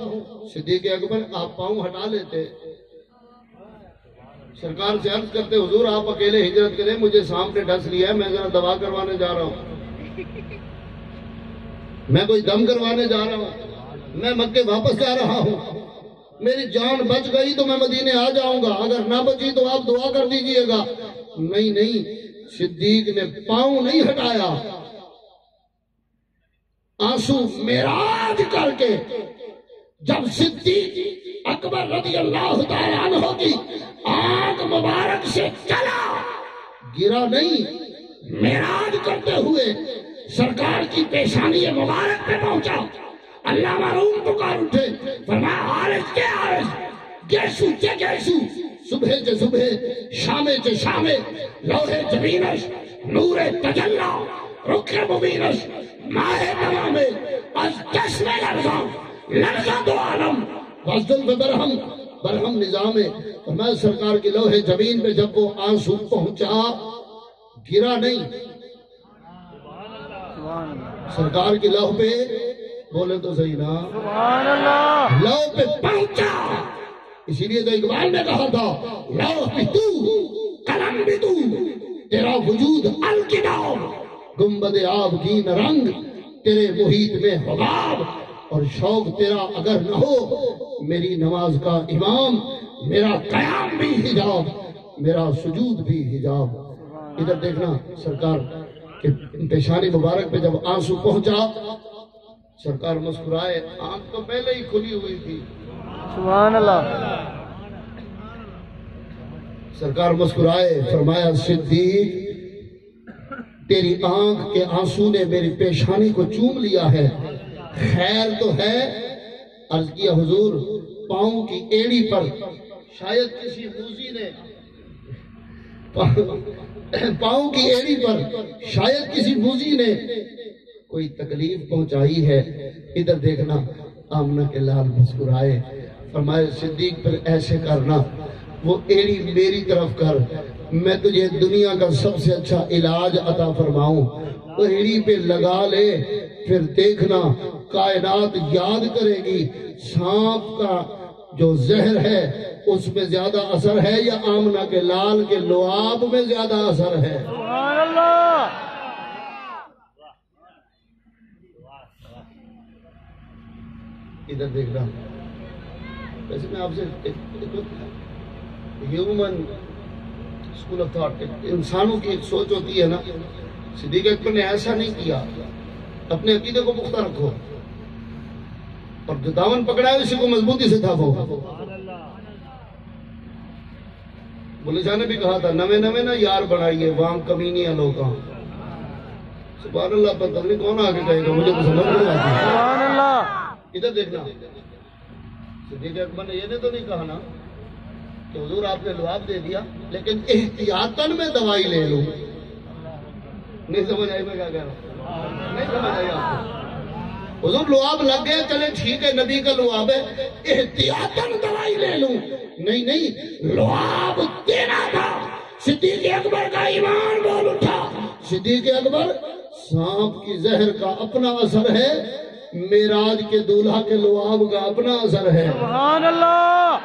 صدیق اکبر آپ پاؤں ہٹا لیتے، سرکار سے عرض کرتے حضور آپ اکیلے ہجرت کریں، مجھے سانپ نے ڈس لیا ہے، میں ذرا دوا کروانے جا رہا ہوں، میں کوئی دم کروانے جا رہا ہوں، میں مکے واپس جا رہا ہوں، میری جان بچ گئی تو میں مدینے آ جاؤں گا، اگر نہ بچی تو آپ دعا کر دیجئے گا۔ نہیں، صدیق نے پاؤں نہیں ہٹایا، آنسو معراج کر کے جب صدیق اکبر رضی اللہ تعالیٰ عنہ کی آنکھ مبارک سے چلا، گرا نہیں، معراج کرتے ہوئے سرکار کی پیشانی مبارک پہ پہنچا، اللہ معروم پکار اٹھے، فرمایا عارض کے عارض، گیسو چے گیسو، صبح چے صبح، شامے چے شامے، لوح جبینش، نور تجلا، رخ مبینش، ماہ تمامے، از چشم لرزاں دو عالم، وزدل برہم، برہم نظامے۔ فرمایا سرکار کی لوح جبین پہ جب وہ آنسو پہنچا، گرا نہیں، سرکار کی لوح پہ، بولے تو صحیح نا، سبحان اللہ، لوح پہ پہنچا۔ اسی لیے تو اقبال نے کہا تھا لوح بھی تو، قلم بھی تو، تیرا وجود الکتاب، گنبد آبگین رنگ، تیرے محیط میں حباب، اور شوق تیرا اگر نہ ہو، میری نماز کا امام، میرا قیام بھی حجاب، میرا سجود بھی حجاب۔ ادھر دیکھنا، سرکار کے پیشانی مبارک پہ جب آنسو پہنچا، سرکار مسکرائے، آنکھ تو پہلے ہی کھلی ہوئی تھی، سبحان اللہ، سرکار مسکرائے، فرمایا صدیق تیری آنکھ کے آنسو نے میری پیشانی کو چوم لیا ہے، خیر تو ہے؟ عرض کیا حضور پاؤں کی ایڑی پر شاید کسی موذی نے پاؤں کی ایڑی پر شاید کسی موذی نے کوئی تکلیف پہنچائی ہے. ادھر دیکھنا آمنہ کے لال مسکرائے، فرمائے صدیق پر ایسے کرنا، وہ ایڑی میری طرف کر، میں تجھے دنیا کا سب سے اچھا علاج عطا فرماؤں. وہ ایڑی پہ لگا لے، پھر دیکھنا کائنات یاد کرے گی سانپ کا جو زہر ہے اس میں زیادہ اثر ہے یا آمنہ کے لال کے لعاب میں زیادہ اثر ہے. سبحان اللہ. ادھر دیکھنا. ویسے میں آپ سے ہیومن اسکول آف تھاٹ، انسانوں کی ایک سوچ ہوتی ہے نا. صدیق اکبر نے ایسا نہیں کیا. اپنے عقیدے کو پختہ رکھو اور جو دامن پکڑا ہے اسی کو مضبوطی سے تھامو. بولے شاہ نے بھی کہا تھا نوے نوے نہ یار بنائیے وام کمینیاں لوگاں. سبحان اللہ. پتہ نہیں کون آگے کہے گا، مجھے تو سمجھ نہیں آتی. سبحان اللہ. ادھر دیکھنا. صدیق اکبر نے یہ تو نہیں کہا نا کہ حضور آپ نے لعاب دے دیا لیکن احتیاطاً میں دوائی لے لوں. نہیں سمجھ آئی میں کیا کہہ رہا ہوں؟ نہیں سمجھ آئی آپ کو؟ حضور لعاب لگ گئے، چلے ٹھیک ہے نبی کا لعاب ہے، احتیاطاً دوائی لے لوں. نہیں لعاب دینا تھا. صدیق اکبر کا ایمان بول اٹھا. صدیق اکبر سانپ کی زہر کا اپنا اثر ہے، معراج کے دولہا کے لعاب کا اپنا اثر ہے. سبحان اللہ.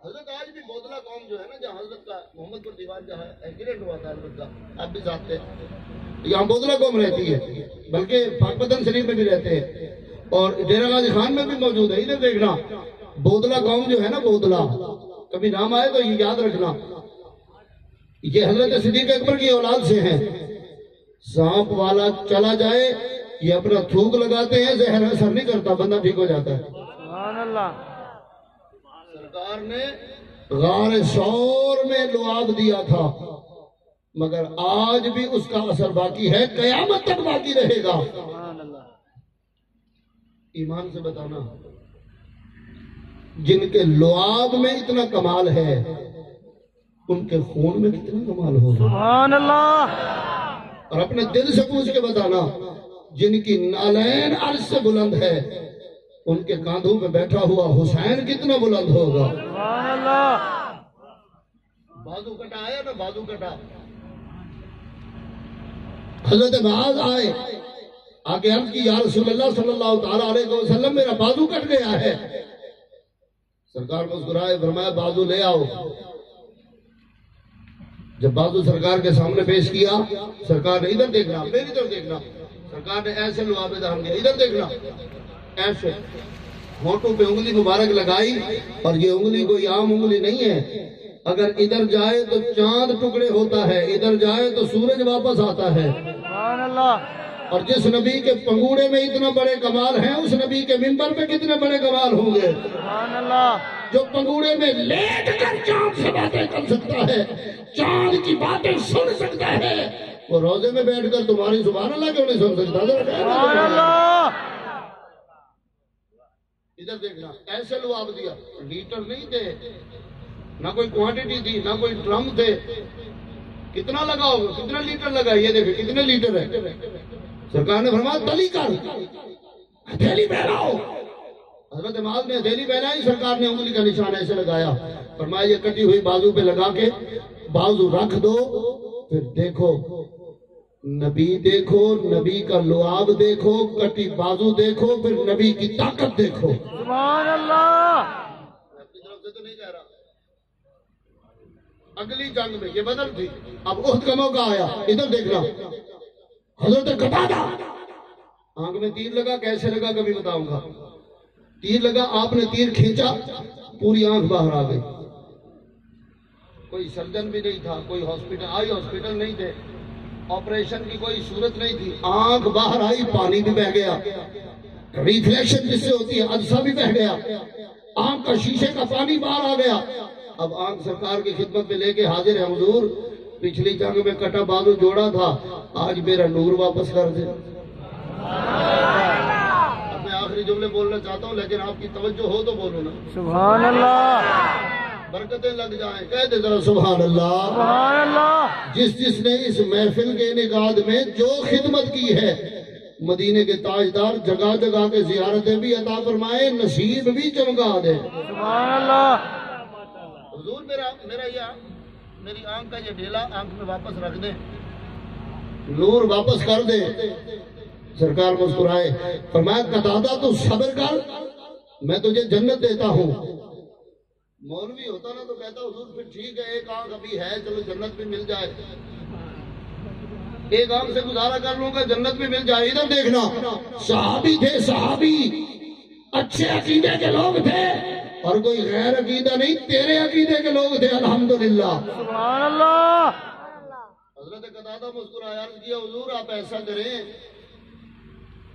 حضرت آج بھی بودلہ قوم جو ہے نا، جہاں حضرت کا محمد پر دیوان جہاں ایکسیڈنٹ ہوا تھا حضرت کا، آپ بھی ساتھ تھے، یہاں بودلہ قوم رہتی ہے، بلکہ پاک پتن شریف میں بھی رہتے ہیں اور ڈیرہ غازی خان میں بھی موجود ہے. ادھر دیکھنا بودلہ قوم جو ہے نا، بودلہ کبھی نام آئے تو یہ یاد رکھنا، یہ حضرت صدیق اکبر کی اولاد سے ہیں. سانپ والا چلا جائے یہ اپنا تھوک لگاتے ہیں، زہر اثر نہیں کرتا، بندہ ٹھیک ہو جاتا ہے. سبحان اللہ. سرکار نے غار ثور میں لعاب دیا تھا مگر آج بھی اس کا اثر باقی ہے، قیامت تک باقی رہے گا. سبحان اللہ. ایمان سے بتانا جن کے لعاب میں اتنا کمال ہے ان کے خون میں کتنا کمال ہوگا. سبحان اللہ. اور اپنے دل سے پوچھ کے بتانا جن کی نالین عرش سے بلند ہے ان کے کاندھوں پہ بیٹھا ہوا حسین کتنا بلند ہوگا. سبحان اللہ. بازو کٹا آیا نا، بازو کٹا. حضرت معاذ آئے، آگے عرض کی یا رسول اللہ صلی اللہ تعالیٰ علیہ وسلم میرا بازو کٹ گیا ہے. سرکار مسکرائے، فرمایا بازو لے آؤ. جب بازو سرکار کے سامنے پیش کیا، سرکار نے ادھر دیکھنا، میری طرف دیکھنا، سرکار نے ایسے لعاب دہن دیا. ادھر دیکھنا، ایسے ہونٹوں پہ انگلی مبارک لگائی اور یہ انگلی کوئی عام انگلی نہیں ہے. اگر ادھر جائے تو چاند ٹکڑے ہوتا ہے، ادھر جائے تو سورج واپس آتا ہے. سبحان اللہ. اور جس نبی کے پنگوڑے میں اتنا بڑے کمال ہیں اس نبی کے منبر پہ کتنے بڑے کمال ہوں گے. سبحان اللہ. جو پنگوڑے میں لیٹ کر چاند سے باتیں کر سکتا ہے، چاند کی باتیں سن سکتا ہے، وہ روزے میں بیٹھ کر تمہاری سبحان اللہ کیوں نہیں سن سکتا؟ سبحان اللہ. ادھر دیکھنا، ایسے لعاب دیا. لیٹر نہیں تھے، نہ کوئی کوانٹٹی تھی، نہ کوئی ڈرم تھے. کتنا لگا ہوگا، کتنا لیٹر لگا، یہ دیکھیں کتنے لیٹر ہے. سرکار نے فرمایا تلی کر، ہتھیلی پھیلاؤ. حضرت معاذ نے ہتھیلی پھیلائی، سرکار نے انگلی کا نشان ایسے لگایا. فرمایا یہ کٹی ہوئی بازو پہ لگا کے بازو رکھ دو، پھر دیکھو نبی، دیکھو نبی کا لعاب، دیکھو کٹی بازو، دیکھو پھر نبی کی طاقت دیکھو. سبحان اللہ. اپنی طرف سے تو نہیں کہہ رہا. اگلی جنگ میں یہ بدل تھی، اب احد کا موقع آیا. ادھر دیکھنا، حضرت قتادہ آنکھ میں تیر لگا. کیسے لگا کبھی بتاؤں گا. تیر لگا، آپ نے تیر کھینچا، پوری آنکھ باہر آ گئی. کوئی سرجن بھی نہیں تھا، کوئی ہاسپٹل نہیں تھے، آپریشن کی کوئی صورت نہیں تھی. آنکھ باہر آئی، پانی بھی بہ گیا، ریفلیکشن جس سے ہوتی ہے عدسہ بھی بہ گیا، آنکھ کا شیشے کا پانی باہر آ گیا. اب آنکھ سرکار کی خدمت میں لے کے حاضر ہے. حضور پچھلی جنگ میں کٹا بازو جوڑا تھا، آج میرا نور واپس کر دے. اب میں آخری جملے بولنا چاہتا ہوں لیکن آپ کی توجہ ہو تو بولو نا. سبحان اللہ. برکتیں لگ جائیں. کہہ دے ذرا سبحان اللہ. سبحان اللہ. جس نے اس محفل کے انعقاد میں جو خدمت کی ہے، مدینے کے تاجدار جگہ جگہ کے زیارتیں بھی عطا فرمائے، نصیب بھی چمکا دے. سبحان اللہ. حضور میری آنکھ کا یہ ڈھیلا آنکھ میں واپس رکھ دیں، نور واپس کر دیں. سرکار مسکرائے، فرمایا قتادہ تو صبر کر، میں تجھے جنت دیتا ہوں. مولوی ہوتا نا تو کہتا حضور پھر ٹھیک ہے، ایک آنکھ ابھی ہے، چلو جنت بھی مل جائے، ایک آنکھ سے گزارا کر لوں گا، جنت بھی مل جائے. ادھر دیکھنا، صحابی تھے، صحابی اچھے عقیدے کے لوگ تھے اور کوئی غیر عقیدہ نہیں، تیرے عقیدے کے لوگ تھے. الحمدللہ. سبحان اللہ. حضرت قتادہ مسکرایا، عرض کیا حضور آپ ایسا کریں،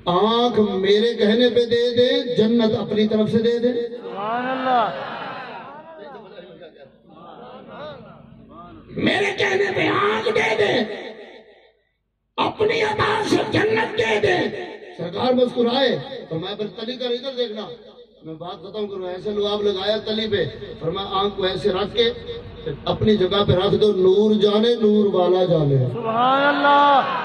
آنکھ میرے کہنے پہ دے دیں، جنت اپنی طرف سے دے دیں. سبحان اللہ. میرے کہنے پہ آنکھ دے دیں، اپنی عطا سے جنت دے دیں. سرکار مسکرائے، فرمایا پھر تلی کر. ادھر دیکھنا، میں بات ختم کروں. ایسے لعاب لگایا تلی پہ، فرمایا آنکھ کو ایسے رکھ کے اپنی جگہ پہ رکھ دو، نور جانے، نور والا جانے. سبحان اللہ.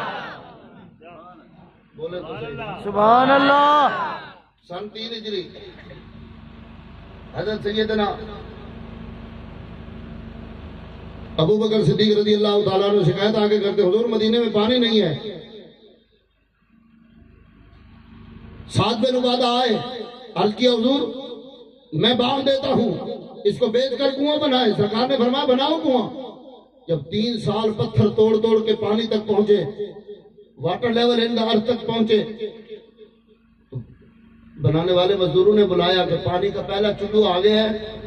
بولے تو صحیح. سبحان اللہ. سن 3 ہجری حضرت سیدنا ابو بکر صدیق رضی اللہ تعالیٰ نے شکایت آگے کرتے، حضور مدینے میں پانی نہیں ہے. سعد بن عبادہ آئے، عرض کیا حضور میں باغ دیتا ہوں، اس کو بیچ کر کنواں بنائے. سرکار نے فرمایا بناؤ کنواں. جب 3 سال پتھر توڑ توڑ کے پانی تک پہنچے، واٹر لیول ان دا ارتھ تک پہنچے، بنانے والے مزدوروں نے بلایا کہ پانی کا پہلا چلو آ گیا ہے،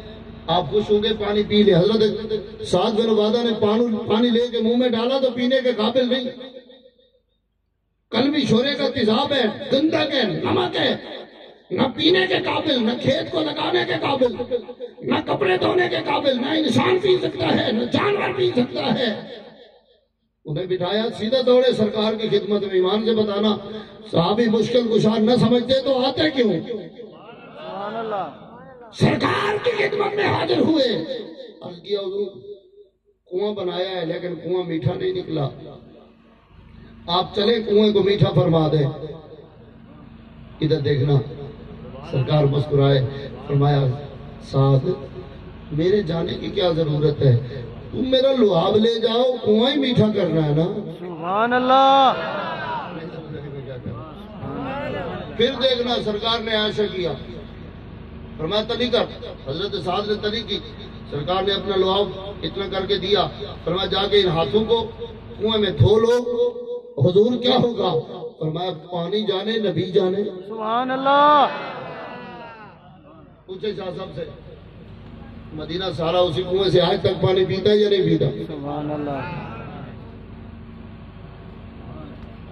آپ خوش ہو گئے، پانی پی لیں. حضرت سعد بن عبادہ نے پانی لے کے منہ میں ڈالا تو پینے کے قابل نہیں. قلبی شورے کا تیزاب ہے، گندک ہے، نمک ہے، نہ پینے کے قابل، نہ کھیت کو لگانے کے قابل، نہ کپڑے دھونے کے قابل، نہ انسان پی سکتا ہے، نہ جانور پی سکتا ہے. انہیں بٹھایا، سیدھا دوڑے سرکار کی خدمت میں. ایمان سے بتانا، صحابی مشکل کشا نہ سمجھتے تو آتے کیوں؟ سبحان اللہ. سرکار کی خدمت میں حاضر ہوئے. عرض کیا حضور کنواں بنایا ہے لیکن کنواں میٹھا نہیں نکلا، آپ چلے کنویں کو میٹھا فرما دیں. ادھر دیکھنا، سرکار مسکرائے، فرمایا سعد میرے جانے کی کیا ضرورت ہے، تم میرا لعاب لے جاؤ، کنواں ہی میٹھا کرنا ہے نا. سبحان اللہ. پھر دیکھنا، سرکار نے ایسا کیا، فرمایا تلی کر. حضرت سعد نے تلی کی، سرکار نے اپنا لعاب اتنا کر کے دیا. فرمایا جا کے ان ہاتھوں کو کنویں میں دھو لو. حضور کیا ہوگا؟ فرمایا پانی جانے، نبی جانے. سبحان اللہ. پوچھے شاہ صاحب سے، مدینہ سارا اسی کنویں سے آج تک پانی پیتا ہے یا نہیں پیتا؟ سبحان اللہ.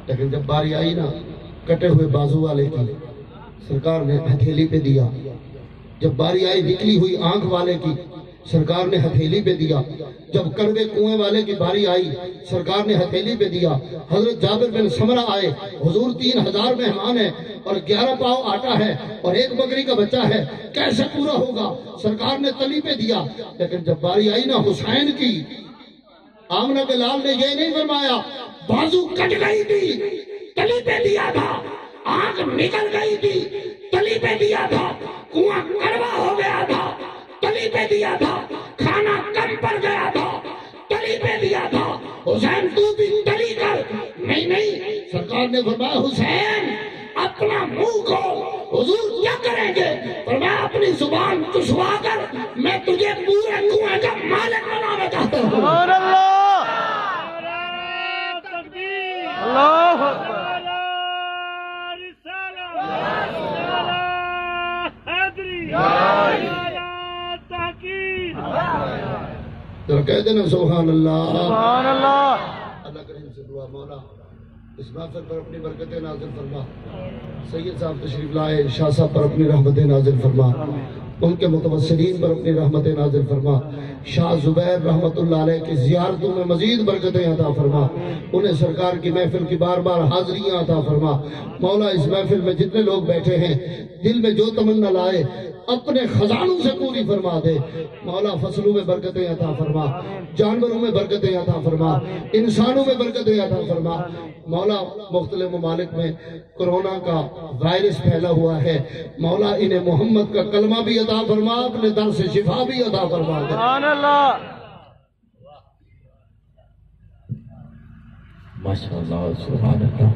لیکن جب باری آئی نا کٹے ہوئے بازو والے کی، سرکار نے ہتھیلی پہ دیا. جب باری آئی نکلی ہوئی آنکھ والے کی، سرکار نے ہتھیلی پہ دیا. جب کڑوے کنویں والے کی باری آئی، سرکار نے ہتھیلی پہ دیا. حضرت جابر بن سمرہ آئے، حضور 3000 مہمان ہیں اور 11 پاؤ آٹا ہے اور 1 بکری کا بچہ ہے، کیسے پورا ہوگا؟ سرکار نے تلی پہ دیا. لیکن جب باری آئی نا حسین کی، آمنہ بلال نے یہ نہیں فرمایا بازو کٹ گئی تھی تلی پہ دیا تھا، آنکھ نکل گئی تھی تلی پہ دیا تھا، کنواں کڑوا ہو گیا تھا تلی پہ دیا تھا، کھانا کم پڑ گیا تھا تلی پہ دیا تھا، حسین تو بھی تلی کر. نہیں، سرکار نے فرمایا حسین اپنا منہ کھول. حضور کیا کریں گے؟ فرمایا اپنی زبان چسوا کر میں تجھے پورے کنویں کا مالک بنانا چاہتا ہوں. سبحان اللہ. تکبیر. اللہ اکبر. ذرا کہہ دینا سبحان اللہ. سبحان اللہ. اللہ کریم سے دعا، مولا اس محفل پر اپنی برکتیں نازل فرما. سید صاحب تشریف لائے، شاہ صاحب پر اپنی رحمتیں نازل فرما. ان کے متوسلین پر اپنی رحمت نازل فرما۔ شاہ زبیر رحمت اللہ علیہ کی زیارتوں میں مزید برکتیں عطا فرما، انہیں سرکار کی محفل کی بار بار حاضریاں عطا فرما۔ مولا اس محفل میں جتنے لوگ بیٹھے ہیں دل میں جو تمنا لائے اپنے خزانوں سے پوری فرما دے۔ مولا فصلوں میں برکتیں عطا فرما، جانوروں میں برکتیں عطا فرما، انسانوں میں برکتیں عطا فرما۔ مولا مختلف ممالک میں کرونا کا وائرس پھیلا ہوا ہے، مولا انہیں محمد کا کلمہ بھی عطا فرما، اپنے در سے شفا بھی عطا فرما دے۔ سبحان اللہ۔ ماشاءاللہ، سبحان اللہ۔